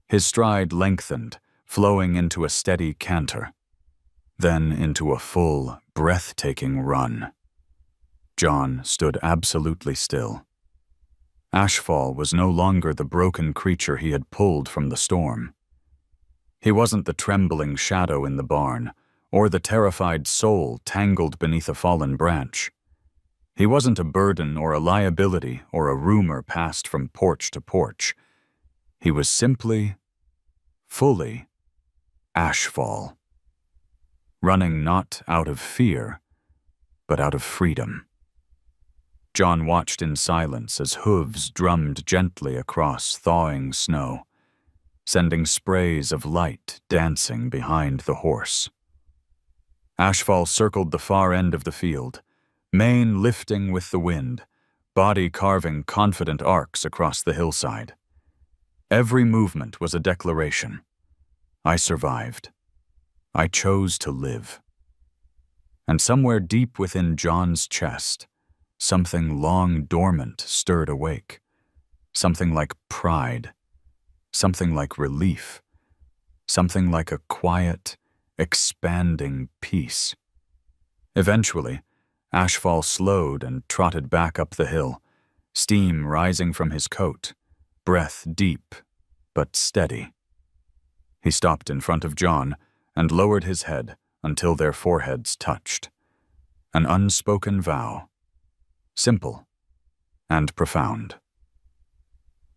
His stride lengthened, flowing into a steady canter, then into a full, breathtaking run. John stood absolutely still. Ashfall was no longer the broken creature he had pulled from the storm. He wasn't the trembling shadow in the barn, or the terrified soul tangled beneath a fallen branch. He wasn't a burden or a liability or a rumor passed from porch to porch. He was simply, fully, Ashfall, running not out of fear, but out of freedom. John watched in silence as hooves drummed gently across thawing snow, sending sprays of light dancing behind the horse. Ashfall circled the far end of the field, mane lifting with the wind, body carving confident arcs across the hillside. Every movement was a declaration. I survived. I chose to live. And somewhere deep within John's chest, something long dormant stirred awake, something like pride, something like relief, something like a quiet, expanding peace. Eventually, Ashfall slowed and trotted back up the hill, steam rising from his coat, breath deep but steady. He stopped in front of John and lowered his head until their foreheads touched. An unspoken vow, simple and profound.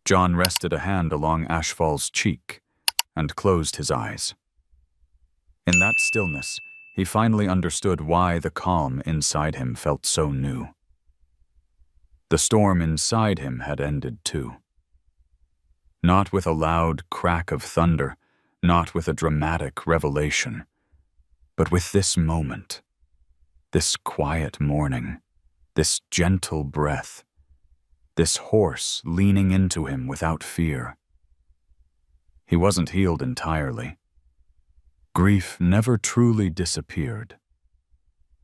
John rested a hand along Ashfall's cheek and closed his eyes. In that stillness, he finally understood why the calm inside him felt so new. The storm inside him had ended too. Not with a loud crack of thunder, not with a dramatic revelation, but with this moment, this quiet morning, this gentle breath, this horse leaning into him without fear. He wasn't healed entirely. Grief never truly disappeared.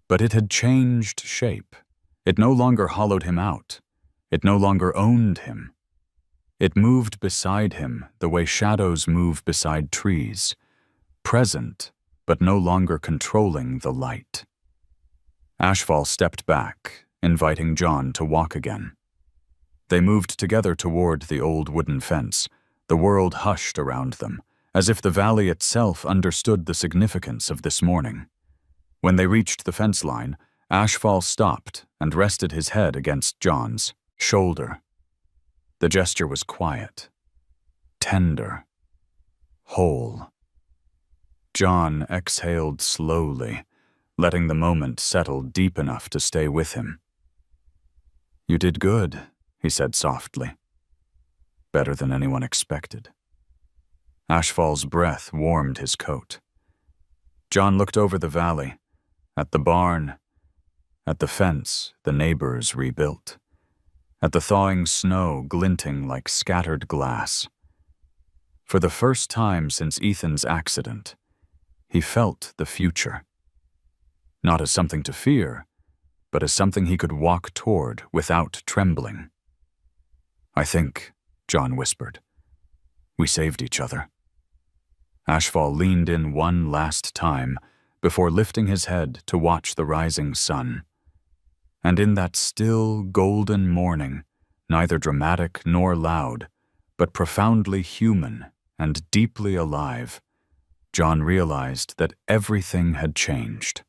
But it had changed shape. It no longer hollowed him out. It no longer owned him. It moved beside him the way shadows move beside trees, present but no longer controlling the light. Ashfall stepped back, inviting John to walk again. They moved together toward the old wooden fence. The world hushed around them, as if the valley itself understood the significance of this morning. When they reached the fence line, Ashfall stopped and rested his head against John's shoulder. The gesture was quiet, tender, whole. John exhaled slowly, letting the moment settle deep enough to stay with him. "You did good," he said softly. "Better than anyone expected." Ashfall's breath warmed his coat. John looked over the valley, at the barn, at the fence the neighbors rebuilt, at the thawing snow glinting like scattered glass. For the first time since Ethan's accident, he felt the future. Not as something to fear, but as something he could walk toward without trembling. "I think," John whispered, "we saved each other." Ashfall leaned in one last time before lifting his head to watch the rising sun. And in that still, golden morning, neither dramatic nor loud, but profoundly human and deeply alive, John realized that everything had changed.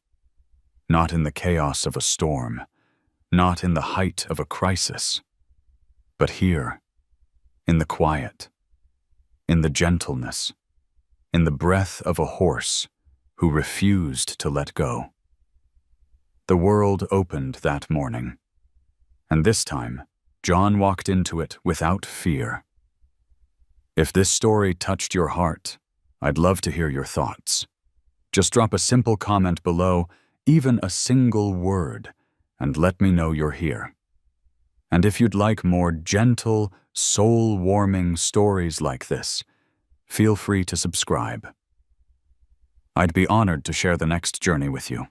Not in the chaos of a storm, not in the height of a crisis, but here, in the quiet, in the gentleness, in the breath of a horse who refused to let go. The world opened that morning, and this time, John walked into it without fear. If this story touched your heart, I'd love to hear your thoughts. Just drop a simple comment below, even a single word, and let me know you're here. And if you'd like more gentle, soul-warming stories like this, feel free to subscribe. I'd be honored to share the next journey with you.